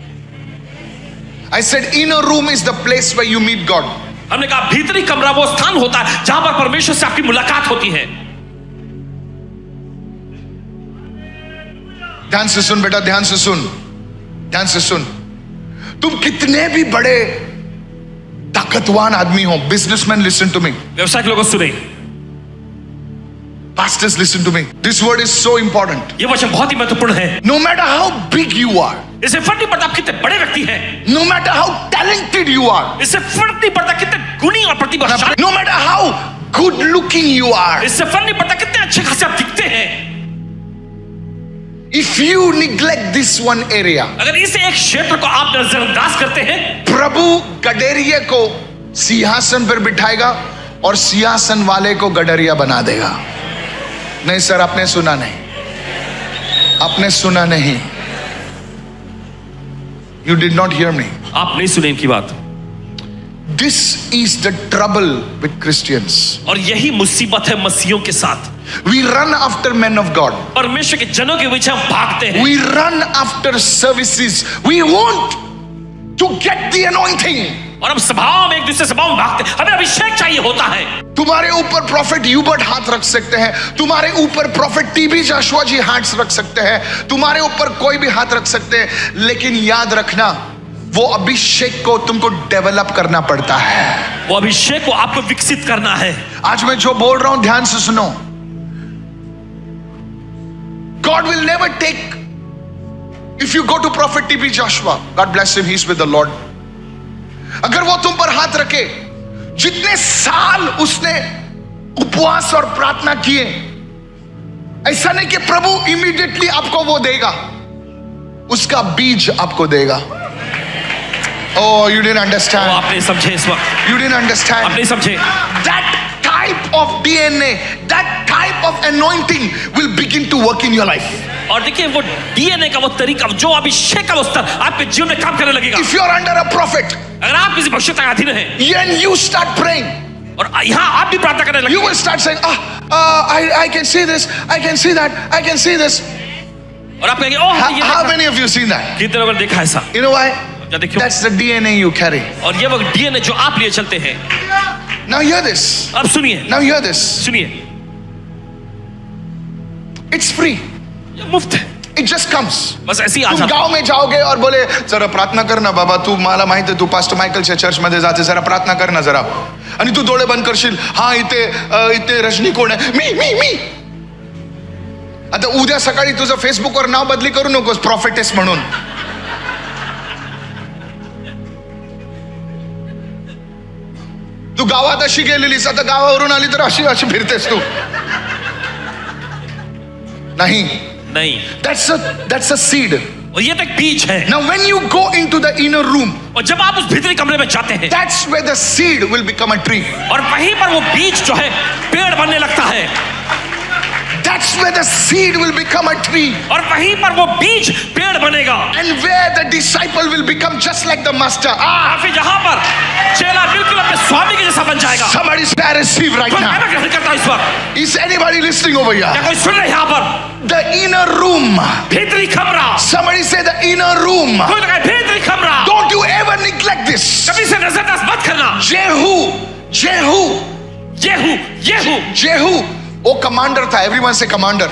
I said inner room is the place where you meet God. हमने कहा भीतरी कमरा वो स्थान होता है जहां पर परमेश्वर से आपकी मुलाकात होती है। ध्यान से सुन बेटा, ध्यान से सुन, ध्यान से सुन। तुम कितने भी बड़े ताकतवान आदमी हो, बिजनेसमैन लिसन टू मी, व्यवसायिक लोगों सुने, pastors listen to me. This word is so important. ये वचन बहुत ही महत्वपूर्ण है। No matter how big you are, इससे फर्क नहीं पड़ता आप कितने बड़े व्यक्ति हैं, no matter how talented you are, इससे फर्क नहीं पड़ता कितने गुणी और प्रतिभाशाली, no matter how good looking you are, इससे फर्क नहीं पड़ता कितने अच्छे खासे आप दिखते हैं, if you neglect this one area, अगर इस एक क्षेत्र को आप नजरअंदाज करते हैं, प्रभु गडेरिया को सिंहासन पर बिठाएगा और सिंहासन वाले को गडरिया बना देगा। नहीं सर, आपने सुना नहीं, आपने सुना नहीं। You did not hear me. आप नहीं सुने इनकी बात। This is the trouble with Christians. और यही मुसीबत है मसीहियों के साथ। We run after men of God. परमेश्वर के जनों के पीछे हम भागते हैं। We run after services. We want to get the anointing. और हम सभाओं में एक दूसरे सभाओं में भागते हैं। हमें अभिषेक चाहिए होता है। तुम्हारे ऊपर प्रॉफिट यूबर्ट हाथ रख सकते हैं, तुम्हारे ऊपर प्रॉफिट टीबी जाशुआ जी हाथ रख सकते हैं, तुम्हारे ऊपर कोई भी हाथ रख सकते हैं, लेकिन याद रखना वो अभिषेक को तुमको डेवलप करना पड़ता है। वो अभिषेक को आपको विकसित करना है। आज मैं जो बोल रहा हूं ध्यान से सुनो। God will never take, if you go to Prophet TB Joshua, God bless him, he's with the Lord. अगर वो तुम पर हाथ रखे, जितने साल उसने उपवास और प्रार्थना किए, ऐसा नहीं कि प्रभु इमीडिएटली आपको वो देगा, उसका बीज आपको देगा। Oh, you didn't वो understand. आप नहीं समझे इस वक्त, You didn't आप understand. नहीं समझे। That type of DNA, that type of anointing will begin to work in your life. और देखिए वो डीएनए का वो तरीका, जो अभिषेक का वो स्तर आपके जीवन में काम करने लगेगा। If you are under a prophet, अगर आप किसी भविष्यवक्ता के अधीन हैं and you start praying, और यहाँ आप भी प्रार्थना करने you लगेंगे, will start saying, I can see this, I can see that, I can see this. और आप कहेंगे ओह ये How देखा। many of you seen that? कितने लोगों ने देखा ऐसा? You know why? क्या देखियो? That's the DNA you carry. और ये वो डीएनए जो आप लिए चलते हैं। Now hear this. अब सुनिए, Now hear this. सुनिए, It's free. ये मुफ्त है, It just comes. बस ऐसे ही आ तुम जाता है। गांव में जाओगे और बोले जरा प्रार्थना करना बाबा, तू मला माहित आहे तू पास्टर मायकलच्या चर्च मध्ये जाते, जरा प्रार्थना करना जरा, आणि तू डोळे बंद करशील, हा इथे रजनी कोण आहे, मी आता उद्या सकाळी तुझं फेसबुकवर नाव बदली करू नकोस प्रॉफिटेस म्हणून। तू गावात अशी गेलेलीस, आता गावावरून आली तर अशी अशी फिरतेस तू, नाही। नहीं, That's a seed. और ये तो एक बीज है। Now when you go into the inner room, और जब आप उस भीतरी कमरे में जाते हैं, that's where the seed will become a tree. और वहीं पर वो बीज जो है पेड़ बनने लगता है, That's where the seed will become a tree. और वहीं पर वो बीज पेड़ बनेगा। And where the disciple will become just like the master. और फिर जहां पर चेला बिल्कुल अपने स्वामी के जैसा बन जाएगा। Somebody say I receive right कोई now. मैं ग्रहण करता हूं इस वक्त। Is anybody listening over क्या here? कोई सुन रहे हैं यहाँ पर? The inner room. भीतरी कमरा। Somebody say the inner room. कोई लगा भीतरी कमरा। Don't you ever neglect this. कभी से नजरअंदाज मत करना। Jehu. वो कमांडर था। Everyone say commander.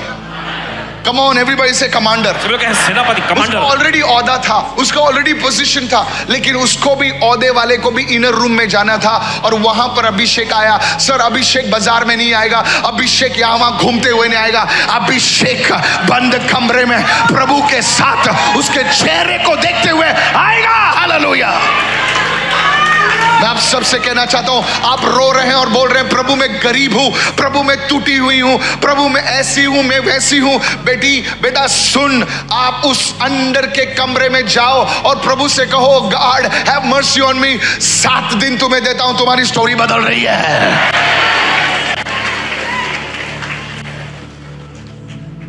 Come on, everybody say commander. सब लोग कहें सेनापति, उसका कमांडर। ऑलरेडी औहदा था, उसका ऑलरेडी पोजीशन था, लेकिन उसको भी औहदे वाले को भी इनर रूम में जाना था, और वहां पर अभिषेक आया। सर अभिषेक बाजार में नहीं आएगा, अभिषेक यहां वहां घूमते हुए नहीं आएगा, अभिषेक बंद कमरे में प्रभु के साथ उसके चेहरे को देखते हुए आएगा। हालेलुया। मैं आप सबसे कहना चाहता हूं, आप रो रहे हैं और बोल रहे हैं प्रभु मैं गरीब हूं, प्रभु मैं टूटी हुई हूं, प्रभु मैं ऐसी हूं, मैं वैसी हूं। बेटा सुन, आप उस अंदर के कमरे में जाओ और प्रभु से कहो God have mercy on me. 7 दिन तुम्हें देता हूं, तुम्हारी स्टोरी बदल रही है।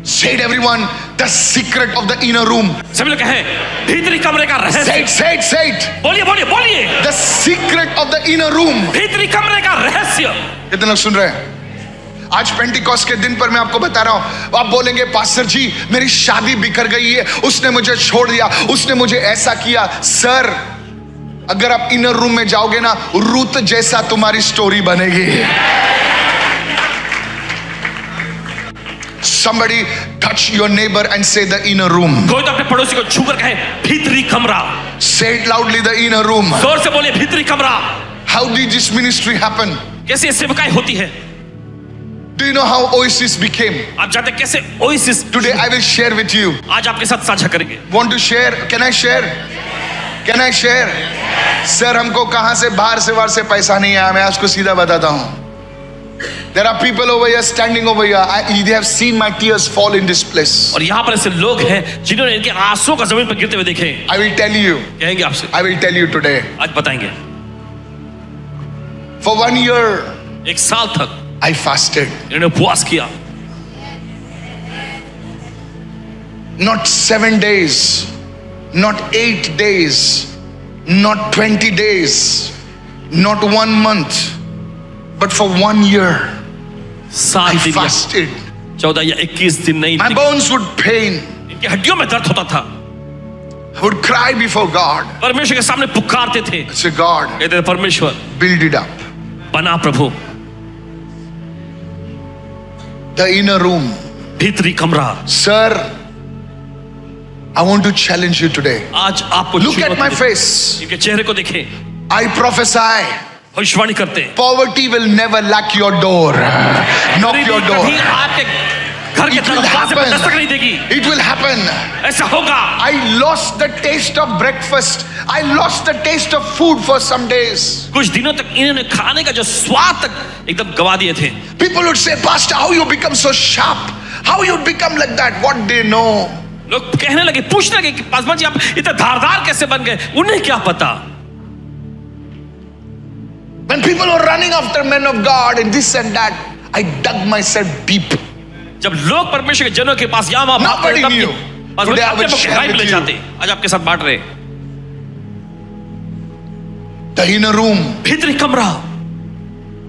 Say it everyone, the secret of the inner room. सभी लोग कहें भीतरी कमरे का रहस्य। Say it. बोलिए। The secret of the inner room. भीतरी कमरे का रहस्य। कितने लोग सुन रहे हैं? आज पेंटिकॉस्ट के दिन पर मैं आपको बता रहा हूं, आप बोलेंगे पास्टर जी मेरी शादी बिखर गई है, उसने मुझे छोड़ दिया, उसने मुझे ऐसा किया। सर अगर आप इनर रूम में जाओगे ना, रूत जैसा तुम्हारी स्टोरी बनेगी। Somebody touch your neighbor and say the inner room. कोई तो अपने पड़ोसी को छूकर कहे भीतरी कमरा। Say it loudly, the inner room. जोर से बोलिए भीतरी कमरा। How did this ministry happen? कैसे ये सेवकाई होती है? Do you know how Oasis became? आप जानते हैं कैसे oasis? Today I will share with you. आज आपके साथ साझा करेंगे। Want to share? Can I share? Can I share? Sir हमको कहां से बाहर से पैसा नहीं आया, मैं आपको सीधा बताता हूं। There are people over here, standing over here. They have seen my tears fall in this place. और यहाँ पर ऐसे लोग हैं जिन्होंने इनके आंसुओं का जमीन पर गिरते हुए देखे। I will tell you. कहेंगे आपसे। I will tell you today. आज बताएंगे। For 1 year, 1 साल तक I fasted. इन्होंने उपवास किया। Not 7 days, not 8 days, not 20 days, not 1 month, but for 1 year. 7 I दिन या fasted. 14 या 21 दिन नहीं, My bones would pain. इनकी हड्डियों में दर्द होता था। would cry before God. परमेश्वर के सामने पुकारते थे, Say, God, कहते थे परमेश्वर build it up. बना प्रभु The inner room. भीतरी कमरा। Sir, I want to challenge you today. आज आपको Look at my face. इनके चेहरे को देखें, I prophesy. भविष्यवाणी करते हैं, Poverty will never knock your door. Knock your door. कभी आपके घर के It will दरवाजे पर दस्तक नहीं happen. देगी। It will happen. ऐसा होगा। I lost the taste of breakfast. I lost the taste of food for some days. कुछ दिनों तक इन्होंने खाने का जो स्वाद तक एकदम गवा दिए थे। People would say, Pastor, how you become so sharp? How you become like that? What they know? लोग कहने लगे, पूछने लगे कि पासवान जी आप इतने धारदार कैसे बन गए? उन्हें क्या पता? When people were running after men of God and this and that, I dug myself deep. जब लोग परमेश्वर के जनों के पास यहाँ वहाँ भागते Nobody थे, तब knew. भी Paswan Today ji I will अपने share गहराई में with ले you. जाते। आज आपके साथ बांट रहे। The inner room भीतरी कमरा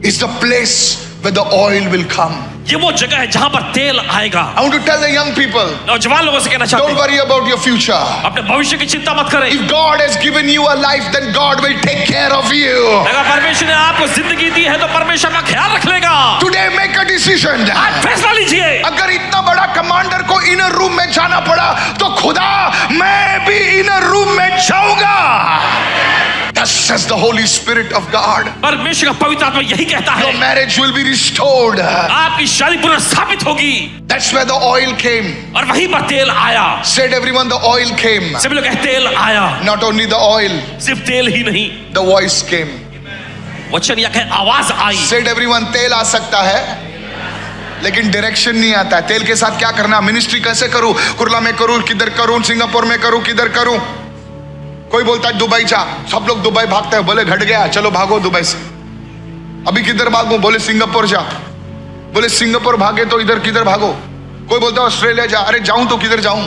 is the place where the oil will come. ये वो जगह है जहां पर तेल आएगा। I want to tell the young people, नौजवान लोगों से कहना चाहते don't हैं, worry about your future. अपने भविष्य की चिंता मत करें। If God has given you a life, then God will take care of you. अगर परमेश्वर ने आपको जिंदगी दी है तो परमेश्वर का ख्याल रख लेगा। Today make a decision. आज फैसला लीजिए। अगर इतना बड़ा कमांडर को इनर रूम में जाना पड़ा तो खुदा मैं भी इनर रूम में जाऊंगा। Thus says the Holy Spirit of God. परमेश्वर का पवित्र आत्मा यही कहता Your है, marriage will be restored. आपकी शादी पुनर्स्थापित होगी। That's where the oil came. और वहीं पर तेल आया। Said everyone, the oil came. सभी लोग कहते तेल आया। Not only the oil, सिर्फ तेल ही नहीं, the voice came. वचन या कहे आवाज आई। Said everyone, तेल आ सकता है लेकिन डायरेक्शन नहीं आता है। तेल के साथ क्या करना, मिनिस्ट्री कैसे करूं, कुर्ला में करूं, किधर करूं, सिंगापुर में करूं, किधर करूं। कोई बोलता है दुबई जा, सब लोग दुबई भागते हैं, बोले घट गया, चलो भागो दुबई से। अभी किधर भागो, बोले सिंगापुर जा, बोले सिंगापुर भागे तो इधर किधर भागो। कोई बोलता है ऑस्ट्रेलिया जा, अरे जाऊं तो किधर जाऊं।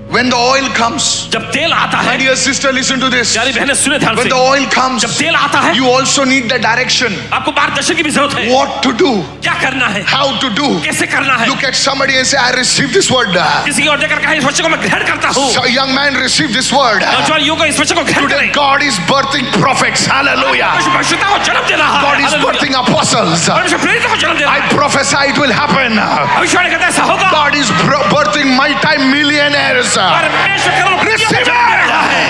When the oil comes, जब तेल आता my है, dear sister, listen to this. प्यारी बहनें सुने ध्यान When से, the oil comes, जब तेल आता है, you also need the direction. आपको मार्गदर्शन की भी जरूरत है। What to do, क्या करना है, how to do. कैसे करना है। Look at somebody and say, I received this word. किसी की ओर देखकर कहा, इस वचन को मैं ग्रहण करता हूँ। So a young man received this word. नौजवान युवक इस वचन को ग्रहण Today करें। God is birthing prophets. Hallelujah. परमेश्वर भविष्यता को जन्म दे रहा है। God is hallelujah. birthing apostles. परमेश्वर प्रेरितों को जन्म दे रहा I है। prophesy it will happen. भविष्यवाणी कहता है ऐसा होगा। God is birthing multi-millionaires. परमेश्वर करोड़पतियों को Receive जन्म दे रहा है।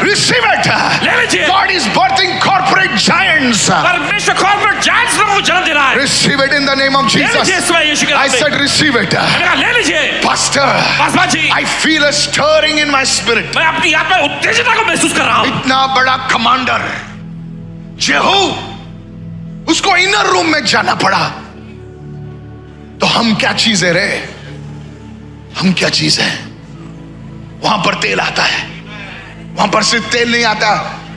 it. Receive it. ले लीजिए। God is birthing corporate giants. परमेश्वर कॉर्पोरेट जायंट्स लोगों को जन्म दे रहा है। Receive it in the name of ले लीजिए Jesus. इस समय यीशु के I नाम में। said receive it. मैंने कहा ले लीजिए। Pastor, Paswan ji, I feel a stirring in my spirit. मैं अपनी आत्मा में उत्तेजना को महसूस कर रहा हूँ। इतना बड़ा कमांडर जेहू, उसको इनर रूम में जाना पड़ा तो हम क्या चीज है रे, हम क्या चीज है। वहां पर तेल आता है, वहां पर सिर्फ तेल नहीं आता,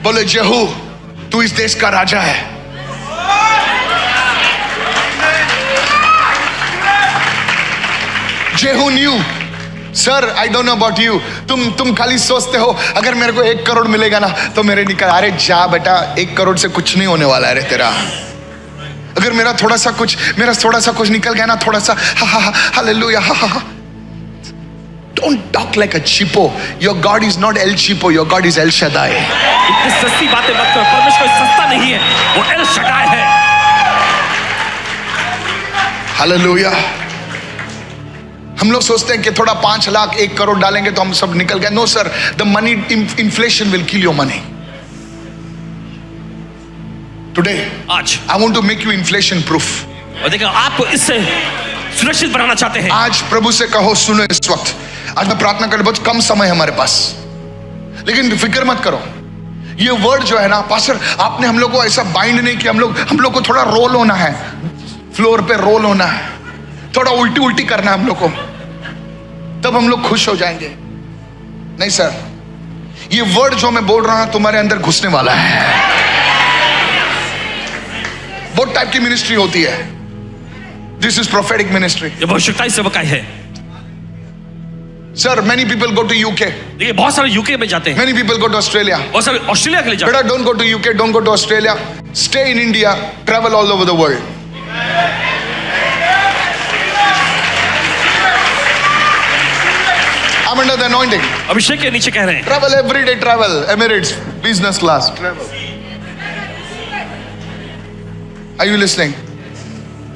बोले जेहू तू इस देश का राजा है। Jehu knew, sir I don't know about you, तुम खाली सोचते हो अगर मेरे को 1 करोड़ मिलेगा ना तो मेरे निकल, अरे जा बेटा, 1 करोड़ से कुछ नहीं होने वाला है रे तेरा। अगर मेरा थोड़ा सा कुछ निकल गया ना, थोड़ा सा hallelujah, don't talk like a cheapo. Your God is not El Cheapo, your God is El Shaddai. इतनी सस्ती बातें मत करो। परमेश्वर कोई सस्ता नहीं है, वो एल शडाय है। हालेलुया। हम लोग सोचते हैं कि थोड़ा 5 लाख 1 करोड़ डालेंगे तो हम सब निकल गए। No sir, the money inflation will kill your money. Today आज I want to make you inflation proof. और देखो आपको इससे सुरक्षित बनाना चाहते हैं। आज प्रभु से कहो, सुनो इस वक्त, आज मैं प्रार्थना कर, बहुत कम समय है हमारे पास, लेकिन फिक्र मत करो। ये वर्ड जो है ना पास्टर, आपने हम लोग को ऐसा बाइंड नहीं किया। हम लोग को थोड़ा रोल होना है, फ्लोर पे रोल होना है, थोड़ा उल्टी उल्टी करना है हम लोग को, तब हम लोग खुश हो जाएंगे। नहीं सर, ये वर्ड जो मैं बोल रहा हूं तुम्हारे अंदर घुसने वाला है। बहुत टाइप की मिनिस्ट्री होती है। This is prophetic ministry. ये भविष्यवाणी सेवकाई है। Sir many people go to UK, देखिए बहुत सारे यूके में जाते हैं, many people go to Australia. बहुत सारे ऑस्ट्रेलिया के लिए जाते बेटा don't go to UK, don't go to Australia, stay in India, travel all over the world. I'm under the anointing. अभिषेक के नीचे कह रहे हैं Travel every day, travel. Emirates, business class. Travel. Are you listening?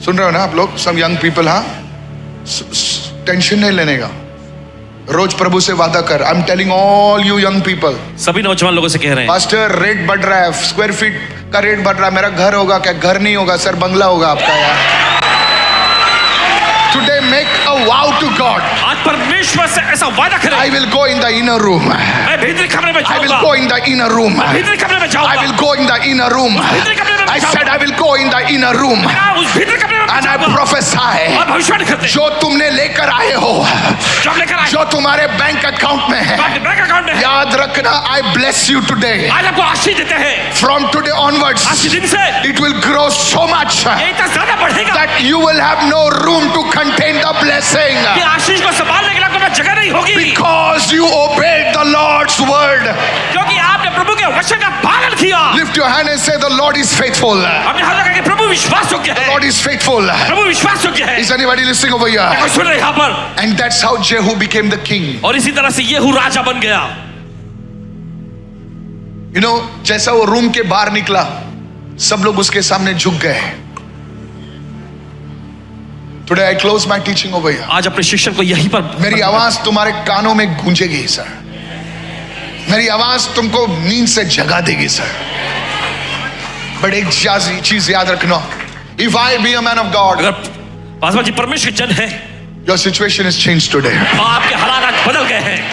सुन रहे हो ना आप लोग? Some young people, हाँ? टेंशन नहीं लेने का. रोज प्रभु से वादा कर. I'm telling all you young people. सभी नौजवान लोगों से कह रहे हैं मास्टर रेट बढ़ रहा है, स्क्वायर फीट का रेट बढ़ रहा है. मेरा घर होगा क्या? घर नहीं होगा सर, बंगला होगा आपका यार. Today make a vow to God. आज परमेश्वर से ऐसा वादा करें I will go in the inner room. मैं भीतरी कमरे में I will जाऊंगा go in the inner room. भीतरी कमरे में I जाऊंगा will go in the inner room. भीतरी कमरे में I said I will go in the inner room. मैं उस भीतरी कमरे में And I जाऊंगा prophesy. और भविष्यवाणी करते हैं जो तुमने लेकर आए हो, जो हम लेकर आए जो तुम्हारे बैंक अकाउंट में है, आपके बैंक अकाउंट में है याद रखना, I bless you today. आज आपको आशीष देते हैं From today onwards, आज के दिन से it will grow so much ये इतना ज्यादा बढ़ेगा that you will have no room to contain the blessing. कि आशीष को संभालने के लिए आपके पास जगह नहीं होगी Because you obeyed the Lord's word. क्योंकि आपने प्रभु के वचन का पालन किया Lift your hand and say, the Lord is faithful. The अपने हाथ लगा के प्रभु विश्वास योग्य है Lord is faithful. प्रभु विश्वास योग्य है Is anybody listening over here? कोई सुन रहे यहाँ पर And that's how Jehu became the king. और इसी तरह से येहू राजा बन गया You know, जैसा वो रूम के बाहर निकला, सब लोग उसके सामने झुक गए. Today I close my teaching over here. आज अपने शिक्षण को यहीं पर मेरी आवाज तुम्हारे कानों में गूंजेगी सर. मेरी आवाज तुमको नींद से जगा देगी सर. बट एक चीज याद रखना. If I be a man of God, अगर पासवान जी परमेश्वर के जन है your situation is changed today. आपके हालात आज बदल गए हैं